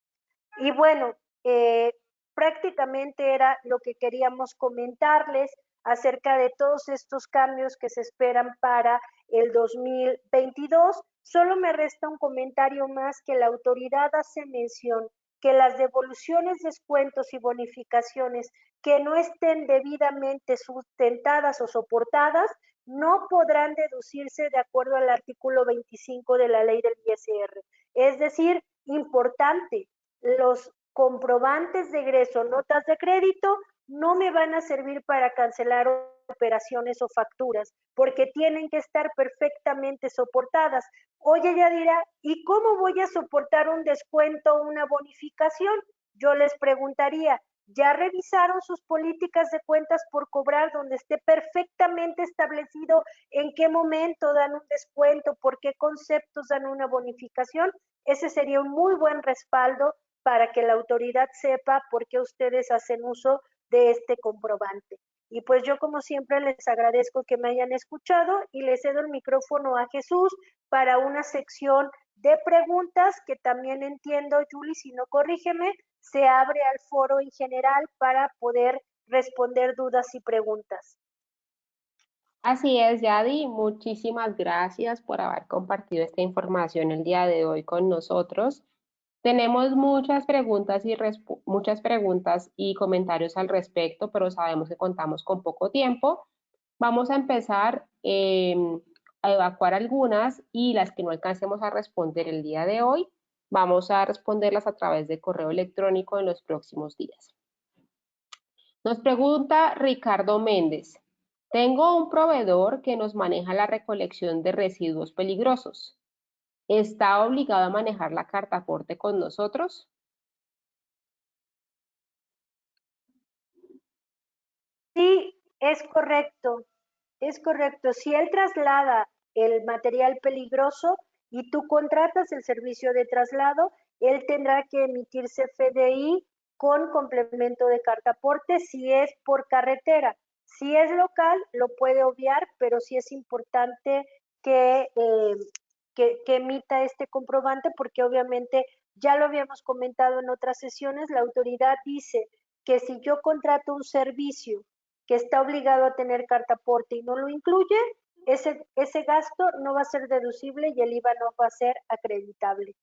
[SPEAKER 2] Y bueno, prácticamente era lo que queríamos comentarles acerca de todos estos cambios que se esperan para el 2022. Solo me resta un comentario más que la autoridad hace mención que las devoluciones, descuentos y bonificaciones que no estén debidamente sustentadas o soportadas no podrán deducirse de acuerdo al artículo 25 de la ley del ISR. Es decir, importante, los comprobantes de egreso, notas de crédito, no me van a servir para cancelar operaciones o facturas, porque tienen que estar perfectamente soportadas. Oye, Yadira, ¿y cómo voy a soportar un descuento o una bonificación? Yo les preguntaría, ¿ya revisaron sus políticas de cuentas por cobrar donde esté perfectamente establecido en qué momento dan un descuento, por qué conceptos dan una bonificación? Ese sería un muy buen respaldo para que la autoridad sepa por qué ustedes hacen uso de este comprobante. Y pues yo como siempre les agradezco que me hayan escuchado y les cedo el micrófono a Jesús para una sección de preguntas que también entiendo, Julie, si no corrígeme, se abre al foro en general para poder responder dudas y preguntas.
[SPEAKER 1] Así es, Yadi, muchísimas gracias por haber compartido esta información el día de hoy con nosotros. Tenemos muchas preguntas y comentarios al respecto, pero sabemos que contamos con poco tiempo. Vamos a empezar a evacuar algunas y las que no alcancemos a responder el día de hoy, vamos a responderlas a través de correo electrónico en los próximos días. Nos pregunta Ricardo Méndez. Tengo un proveedor que nos maneja la recolección de residuos peligrosos. ¿Está obligado a manejar la carta aporte con nosotros?
[SPEAKER 2] Sí, es correcto. Es correcto. Si él traslada el material peligroso y tú contratas el servicio de traslado, él tendrá que emitir CFDI con complemento de carta aporte si es por carretera. Si es local, lo puede obviar, pero sí es importante que emita este comprobante porque obviamente ya lo habíamos comentado en otras sesiones, la autoridad dice que si yo contrato un servicio que está obligado a tener carta aporte y no lo incluye, ese gasto no va a ser deducible y el IVA no va a ser acreditable.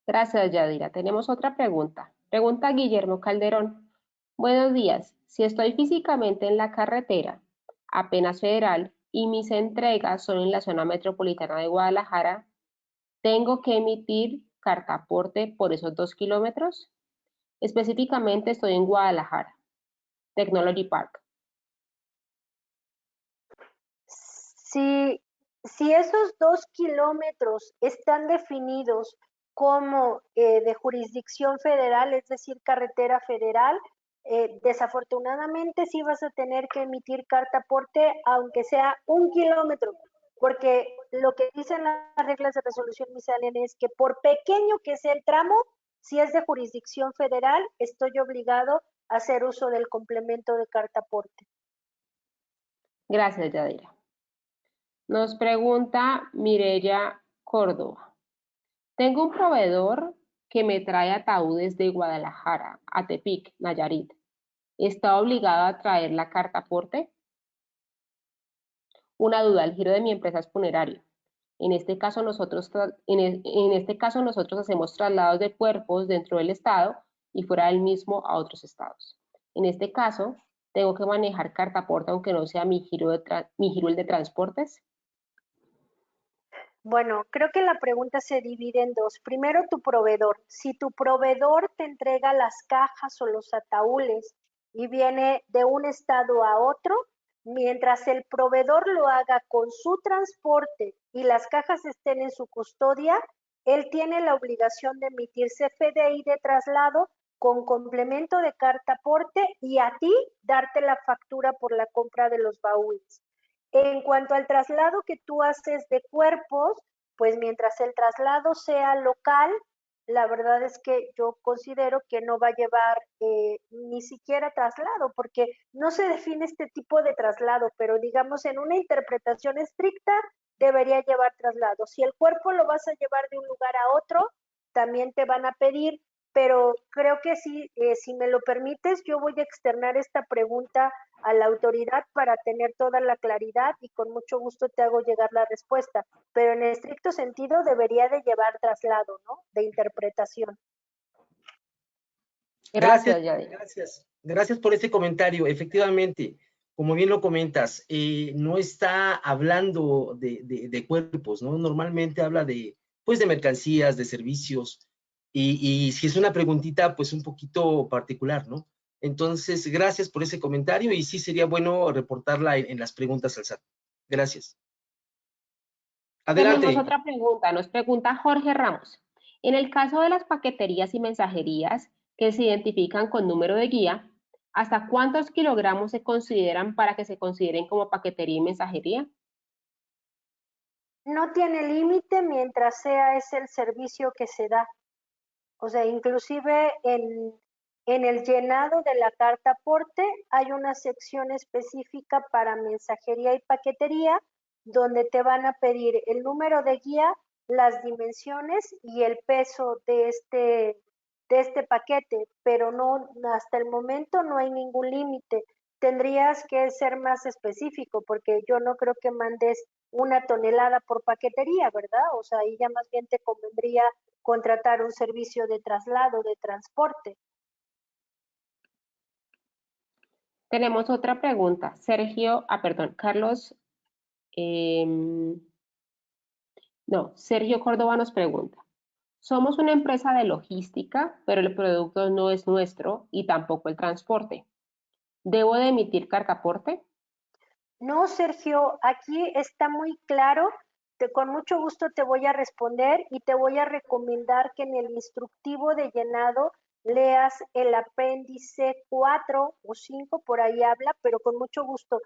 [SPEAKER 1] Gracias, Yadira. Tenemos otra pregunta. Pregunta Guillermo Calderón. Buenos días. Si estoy físicamente en la carretera, apenas federal, y mis entregas son en la zona metropolitana de Guadalajara, ¿tengo que emitir carta aporte por esos 2 kilómetros? Específicamente estoy en Guadalajara, Technology Park.
[SPEAKER 2] Si esos 2 kilómetros están definidos como de jurisdicción federal, es decir, carretera federal, desafortunadamente sí vas a tener que emitir carta aporte, aunque sea 1 kilómetro, porque lo que dicen las reglas de resolución miscelánea es que por pequeño que sea el tramo, si es de jurisdicción federal, estoy obligado a hacer uso del complemento de carta aporte.
[SPEAKER 1] Gracias, Yadira. Nos pregunta Mireya Córdoba. Tengo un proveedor que me trae ataúdes de Guadalajara a Tepic, Nayarit. ¿Está obligado a traer la carta aporte? Una duda, el giro de mi empresa es funerario. En este caso nosotros hacemos traslados de cuerpos dentro del estado y fuera del mismo a otros estados. En este caso, ¿tengo que manejar carta aporte aunque no sea mi giro el de transportes?
[SPEAKER 2] Bueno, creo que la pregunta se divide en dos. Primero, tu proveedor. Si tu proveedor te entrega las cajas o los ataúdes y viene de un estado a otro, mientras el proveedor lo haga con su transporte y las cajas estén en su custodia, él tiene la obligación de emitir CFDI de traslado con complemento de carta aporte y a ti darte la factura por la compra de los baúles. En cuanto al traslado que tú haces de cuerpos, pues mientras el traslado sea local, la verdad es que yo considero que no va a llevar ni siquiera traslado, porque no se define este tipo de traslado, pero digamos en una interpretación estricta debería llevar traslado. Si el cuerpo lo vas a llevar de un lugar a otro, también te van a pedir, pero creo que sí, si me lo permites, yo voy a externar esta pregunta a la autoridad para tener toda la claridad y con mucho gusto te hago llegar la respuesta, pero en estricto sentido debería de llevar traslado, ¿no? De interpretación.
[SPEAKER 1] Gracias, Yadira.
[SPEAKER 3] Gracias por ese comentario. Efectivamente, como bien lo comentas, no está hablando de cuerpos, ¿no? Normalmente habla pues de mercancías, de servicios, y si es una preguntita, pues un poquito particular, ¿no? Entonces, gracias por ese comentario y sí sería bueno reportarla en las preguntas al SAT. Gracias. Adelante.
[SPEAKER 1] Tenemos otra pregunta, nos pregunta Jorge Ramos. En el caso de las paqueterías y mensajerías que se identifican con número de guía, ¿hasta cuántos kilogramos se consideran para que se consideren como paquetería y mensajería?
[SPEAKER 2] No tiene límite mientras sea ese el servicio que se da. O sea, inclusive en el llenado de la carta aporte hay una sección específica para mensajería y paquetería donde te van a pedir el número de guía, las dimensiones y el peso de este paquete, pero no, hasta el momento no hay ningún límite. Tendrías que ser más específico porque yo no creo que mandes 1 tonelada por paquetería, ¿verdad? O sea, ahí ya más bien te convendría contratar un servicio de traslado, de transporte.
[SPEAKER 1] Tenemos otra pregunta. Carlos, Sergio Córdoba nos pregunta. Somos una empresa de logística, pero el producto no es nuestro y tampoco el transporte. ¿Debo de emitir carta aporte?
[SPEAKER 2] No, Sergio, aquí está muy claro. Con mucho gusto te voy a responder y te voy a recomendar que en el instructivo de llenado leas el apéndice 4 o 5, por ahí habla, pero con mucho gusto.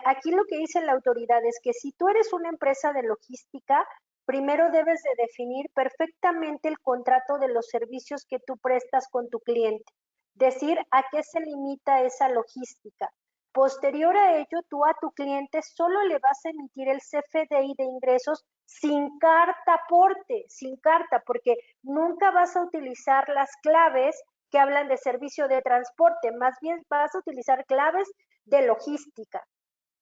[SPEAKER 2] Aquí lo que dice la autoridad es que si tú eres una empresa de logística, primero debes de definir perfectamente el contrato de los servicios que tú prestas con tu cliente. Decir a qué se limita esa logística. Posterior a ello, tú a tu cliente solo le vas a emitir el CFDI de ingresos sin carta aporte, sin carta, porque nunca vas a utilizar las claves que hablan de servicio de transporte, más bien vas a utilizar claves de logística.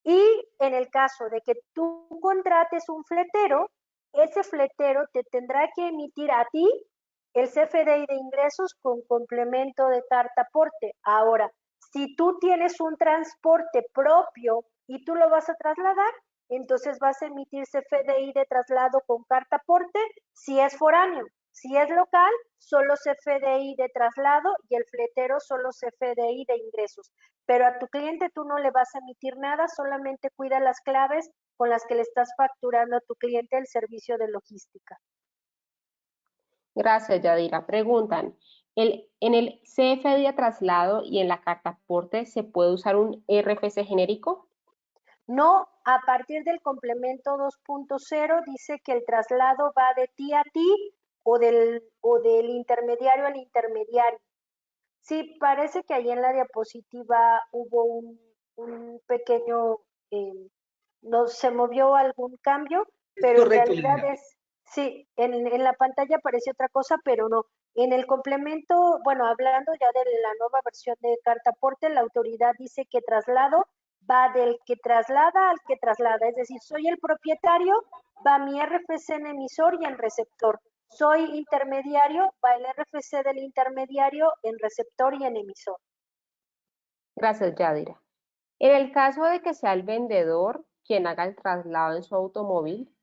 [SPEAKER 2] Y en el caso de que tú contrates un fletero, ese fletero te tendrá que emitir a ti el CFDI de ingresos con complemento de carta aporte. Ahora, si tú tienes un transporte propio y tú lo vas a trasladar, entonces vas a emitir CFDI de traslado con carta aporte si es foráneo. Si es local, solo CFDI de traslado y el fletero solo CFDI de ingresos. Pero a tu cliente tú no le vas a emitir nada, solamente cuida las claves con las que le estás facturando a tu cliente el servicio de logística.
[SPEAKER 1] Gracias, Yadira. Preguntan, ¿en el CFDI de traslado y en la carta aporte se puede usar un RFC genérico?
[SPEAKER 2] No, a partir del complemento 2.0 dice que el traslado va de ti a ti o del intermediario al intermediario. Sí, parece que ahí en la diapositiva hubo un pequeño, no se movió algún cambio, pero en
[SPEAKER 3] correcto,
[SPEAKER 2] realidad
[SPEAKER 3] Yadira.
[SPEAKER 2] sí, en la pantalla aparece otra cosa, pero no. En el complemento, bueno, hablando ya de la nueva versión de carta aporte, la autoridad dice que traslado va del que traslada al que traslada, es decir, soy el propietario, va mi RFC en emisor y en receptor. Soy intermediario, va el RFC del intermediario en receptor y en emisor.
[SPEAKER 1] Gracias, Yadira. En el caso de que sea el vendedor quien haga el traslado en su automóvil,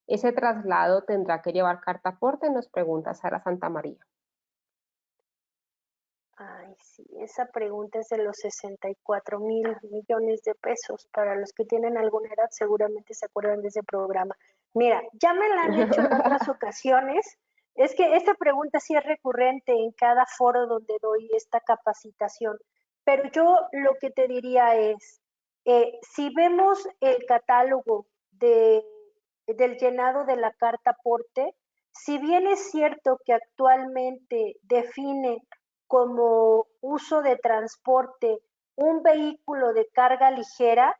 [SPEAKER 1] ¿ese traslado tendrá que llevar carta aporte? Nos pregunta Sara Santamaría.
[SPEAKER 2] Ay, sí, esa pregunta es de los 64,000 millones de pesos. Para los que tienen alguna edad seguramente se acuerdan de ese programa. Mira, ya me la han hecho en otras ocasiones. Es que esta pregunta sí es recurrente en cada foro donde doy esta capacitación. Pero yo lo que te diría es, si vemos el catálogo del llenado de la carta aporte, si bien es cierto que actualmente define como uso de transporte un vehículo de carga ligera,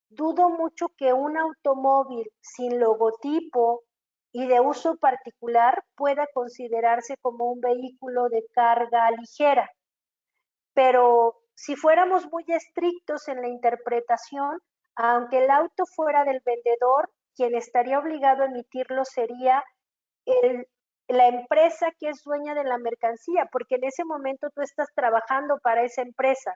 [SPEAKER 2] dudo mucho que un automóvil sin logotipo y de uso particular pueda considerarse como un vehículo de carga ligera. Pero si fuéramos muy estrictos en la interpretación, aunque el auto fuera del vendedor, quien estaría obligado a emitirlo sería la empresa que es dueña de la mercancía, porque en ese momento tú estás trabajando para esa empresa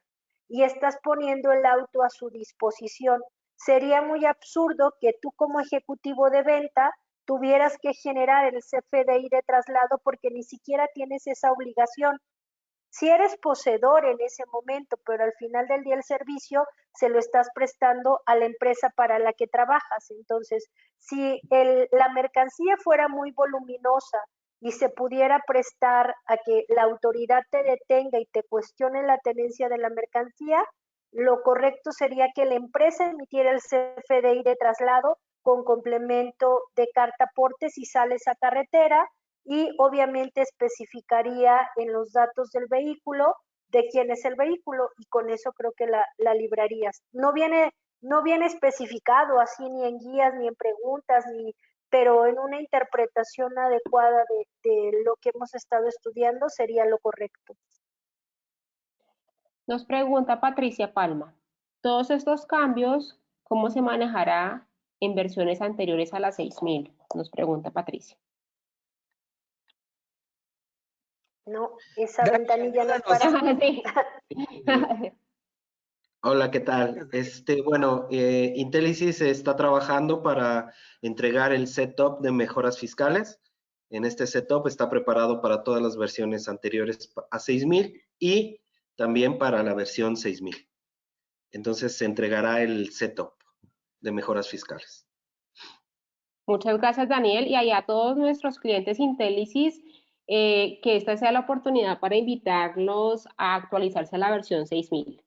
[SPEAKER 2] y estás poniendo el auto a su disposición. Sería muy absurdo que tú como ejecutivo de venta tuvieras que generar el CFDI de traslado porque ni siquiera tienes esa obligación. Si eres poseedor en ese momento, pero al final del día el servicio se lo estás prestando a la empresa para la que trabajas. Entonces, si la mercancía fuera muy voluminosa y se pudiera prestar a que la autoridad te detenga y te cuestione la tenencia de la mercancía, lo correcto sería que la empresa emitiera el CFDI de traslado con complemento de carta aporte si sales a carretera, y obviamente especificaría en los datos del vehículo de quién es el vehículo y con eso creo que la librarías. No viene especificado así ni en guías, ni en preguntas, pero en una interpretación adecuada de lo que hemos estado estudiando sería lo correcto.
[SPEAKER 1] Nos pregunta Patricia Palma, todos estos cambios, ¿cómo se manejará en versiones anteriores a las 6000? Nos pregunta Patricia.
[SPEAKER 2] No, esa ventanilla no es para...
[SPEAKER 4] Hola, ¿qué tal? Bueno, Intelisys está trabajando para entregar el setup de mejoras fiscales. En este setup está preparado para todas las versiones anteriores a 6000 y también para la versión 6000. Entonces se entregará el setup de mejoras fiscales.
[SPEAKER 1] Muchas gracias, Daniel, y a todos nuestros clientes Intelisys, que esta sea la oportunidad para invitarlos a actualizarse a la versión 6000.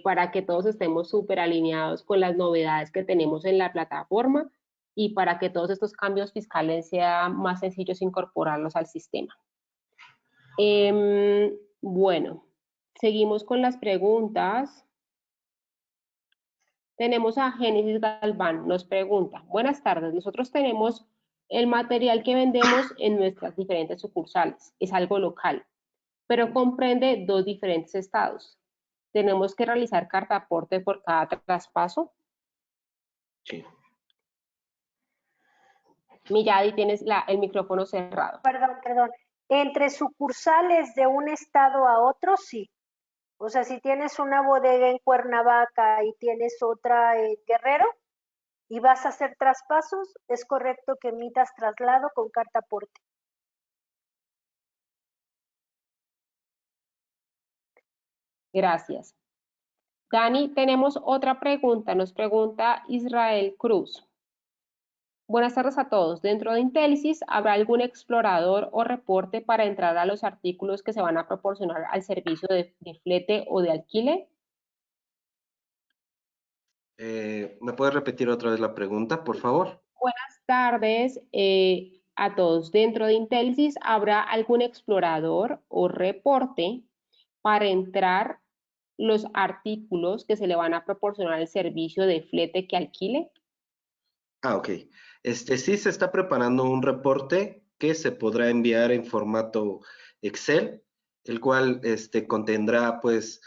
[SPEAKER 1] Para que todos estemos súper alineados con las novedades que tenemos en la plataforma y para que todos estos cambios fiscales sean más sencillos incorporarlos al sistema. Bueno, seguimos con las preguntas. Tenemos a Génesis Galván, nos pregunta, buenas tardes, nosotros tenemos el material que vendemos en nuestras diferentes sucursales, es algo local, pero comprende 2 diferentes estados. ¿Tenemos que realizar carta aporte por cada traspaso?
[SPEAKER 4] Sí.
[SPEAKER 1] Miyadi, tienes el micrófono cerrado.
[SPEAKER 2] Perdón. Entre sucursales de un estado a otro, sí. O sea, si tienes una bodega en Cuernavaca y tienes otra en Guerrero y vas a hacer traspasos, es correcto que emitas traslado con carta aporte.
[SPEAKER 1] Gracias. Dani, tenemos otra pregunta. Nos pregunta Israel Cruz. Buenas tardes a todos. Dentro de Intelisys, ¿habrá algún explorador o reporte para entrar a los artículos que se van a proporcionar al servicio de flete o de alquile?
[SPEAKER 4] ¿Me puedes repetir otra vez la pregunta, por favor?
[SPEAKER 1] Buenas tardes a todos. Dentro de Intelisys, ¿habrá algún explorador o reporte para entrar los artículos que se le van a proporcionar al servicio de flete que alquile?
[SPEAKER 4] Ah, ok. Sí se está preparando un reporte que se podrá enviar en formato Excel, el cual contendrá, pues,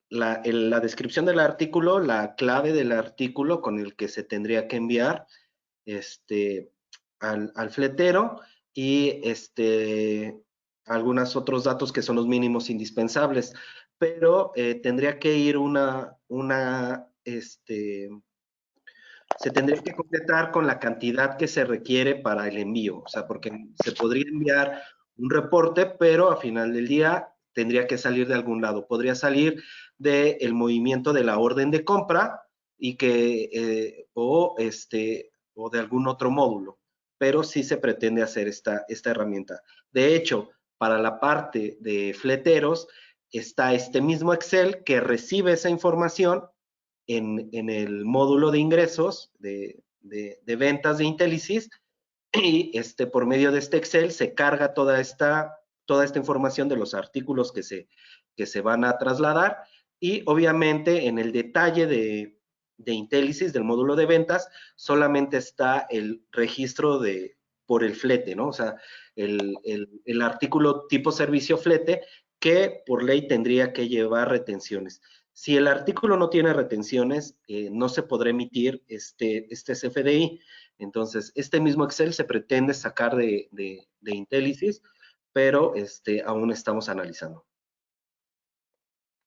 [SPEAKER 4] la descripción del artículo, la clave del artículo con el que se tendría que enviar al fletero y algunos otros datos que son los mínimos indispensables, pero tendría que ir se tendría que completar con la cantidad que se requiere para el envío, o sea, porque se podría enviar un reporte, pero a final del día tendría que salir de algún lado. Podría salir del movimiento de la orden de compra y o de algún otro módulo, pero sí se pretende hacer esta herramienta. De hecho, para la parte de fleteros está este mismo Excel que recibe esa información en el módulo de ingresos de ventas de Intelisys y por medio de este Excel se carga toda esta información de los artículos que se van a trasladar y obviamente en el detalle de Intelisys, del módulo de ventas, solamente está el registro por el flete, ¿no? O sea, el artículo tipo servicio flete que por ley tendría que llevar retenciones. Si el artículo no tiene retenciones, no se podrá emitir este CFDI. Entonces, este mismo Excel se pretende sacar de Intelisys, pero aún estamos analizando.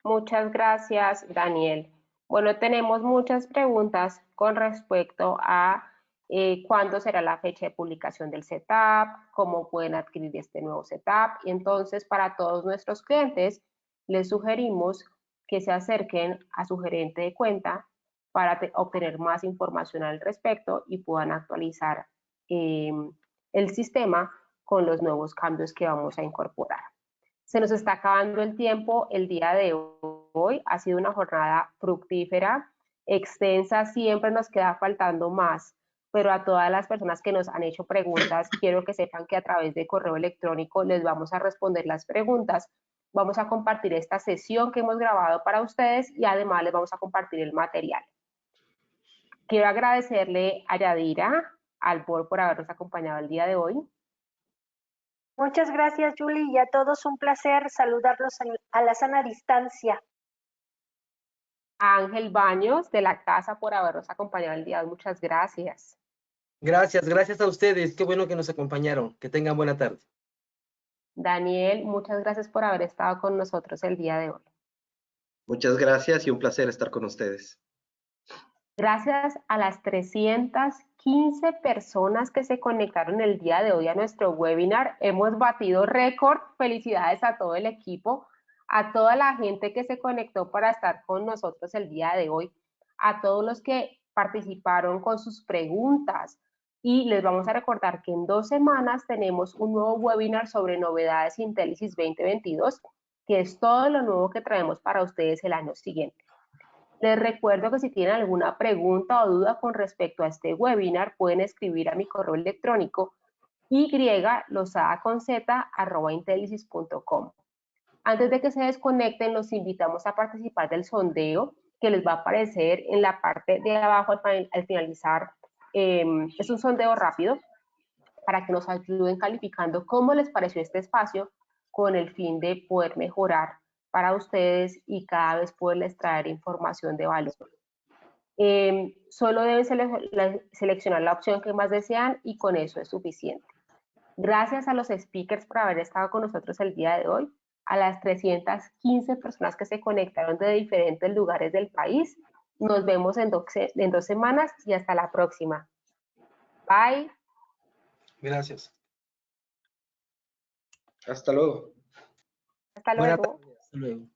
[SPEAKER 1] Muchas gracias, Daniel. Bueno, tenemos muchas preguntas con respecto a cuándo será la fecha de publicación del setup, cómo pueden adquirir este nuevo setup. Y entonces, para todos nuestros clientes, les sugerimos que se acerquen a su gerente de cuenta para obtener más información al respecto y puedan actualizar el sistema con los nuevos cambios que vamos a incorporar. Se nos está acabando el tiempo el día de hoy. Ha sido una jornada fructífera, extensa, siempre nos queda faltando más, pero a todas las personas que nos han hecho preguntas, quiero que sepan que a través de correo electrónico les vamos a responder las preguntas. Vamos a compartir esta sesión que hemos grabado para ustedes y además les vamos a compartir el material. Quiero agradecerle a Yadira, al board, por habernos acompañado el día de hoy.
[SPEAKER 2] Muchas gracias, Julie, y a todos un placer saludarlos a la sana distancia.
[SPEAKER 1] A Ángel Baños de la casa por habernos acompañado el día de hoy. Muchas gracias.
[SPEAKER 3] Gracias a ustedes. Qué bueno que nos acompañaron. Que tengan buena tarde.
[SPEAKER 1] Daniel, muchas gracias por haber estado con nosotros el día de hoy.
[SPEAKER 4] Muchas gracias y un placer estar con ustedes.
[SPEAKER 1] Gracias a las 315 personas que se conectaron el día de hoy a nuestro webinar. Hemos batido récord. Felicidades a todo el equipo, a toda la gente que se conectó para estar con nosotros el día de hoy, a todos los que participaron con sus preguntas. Y les vamos a recordar que en 2 semanas tenemos un nuevo webinar sobre novedades Intelisys 2022, que es todo lo nuevo que traemos para ustedes el año siguiente. Les recuerdo que si tienen alguna pregunta o duda con respecto a este webinar, pueden escribir a mi correo electrónico ylosada@intelisys.com. Antes de que se desconecten, los invitamos a participar del sondeo que les va a aparecer en la parte de abajo al finalizar. Es un sondeo rápido para que nos ayuden calificando cómo les pareció este espacio con el fin de poder mejorar para ustedes y cada vez poderles traer información de valor. Solo deben seleccionar la opción que más desean y con eso es suficiente. Gracias a los speakers por haber estado con nosotros el día de hoy, a las 315 personas que se conectaron de diferentes lugares del país. Nos vemos en 2 semanas y hasta la próxima. Bye.
[SPEAKER 3] Gracias.
[SPEAKER 4] Hasta luego.
[SPEAKER 1] Hasta
[SPEAKER 3] Buenas
[SPEAKER 1] luego.
[SPEAKER 3] tardes. Hasta luego.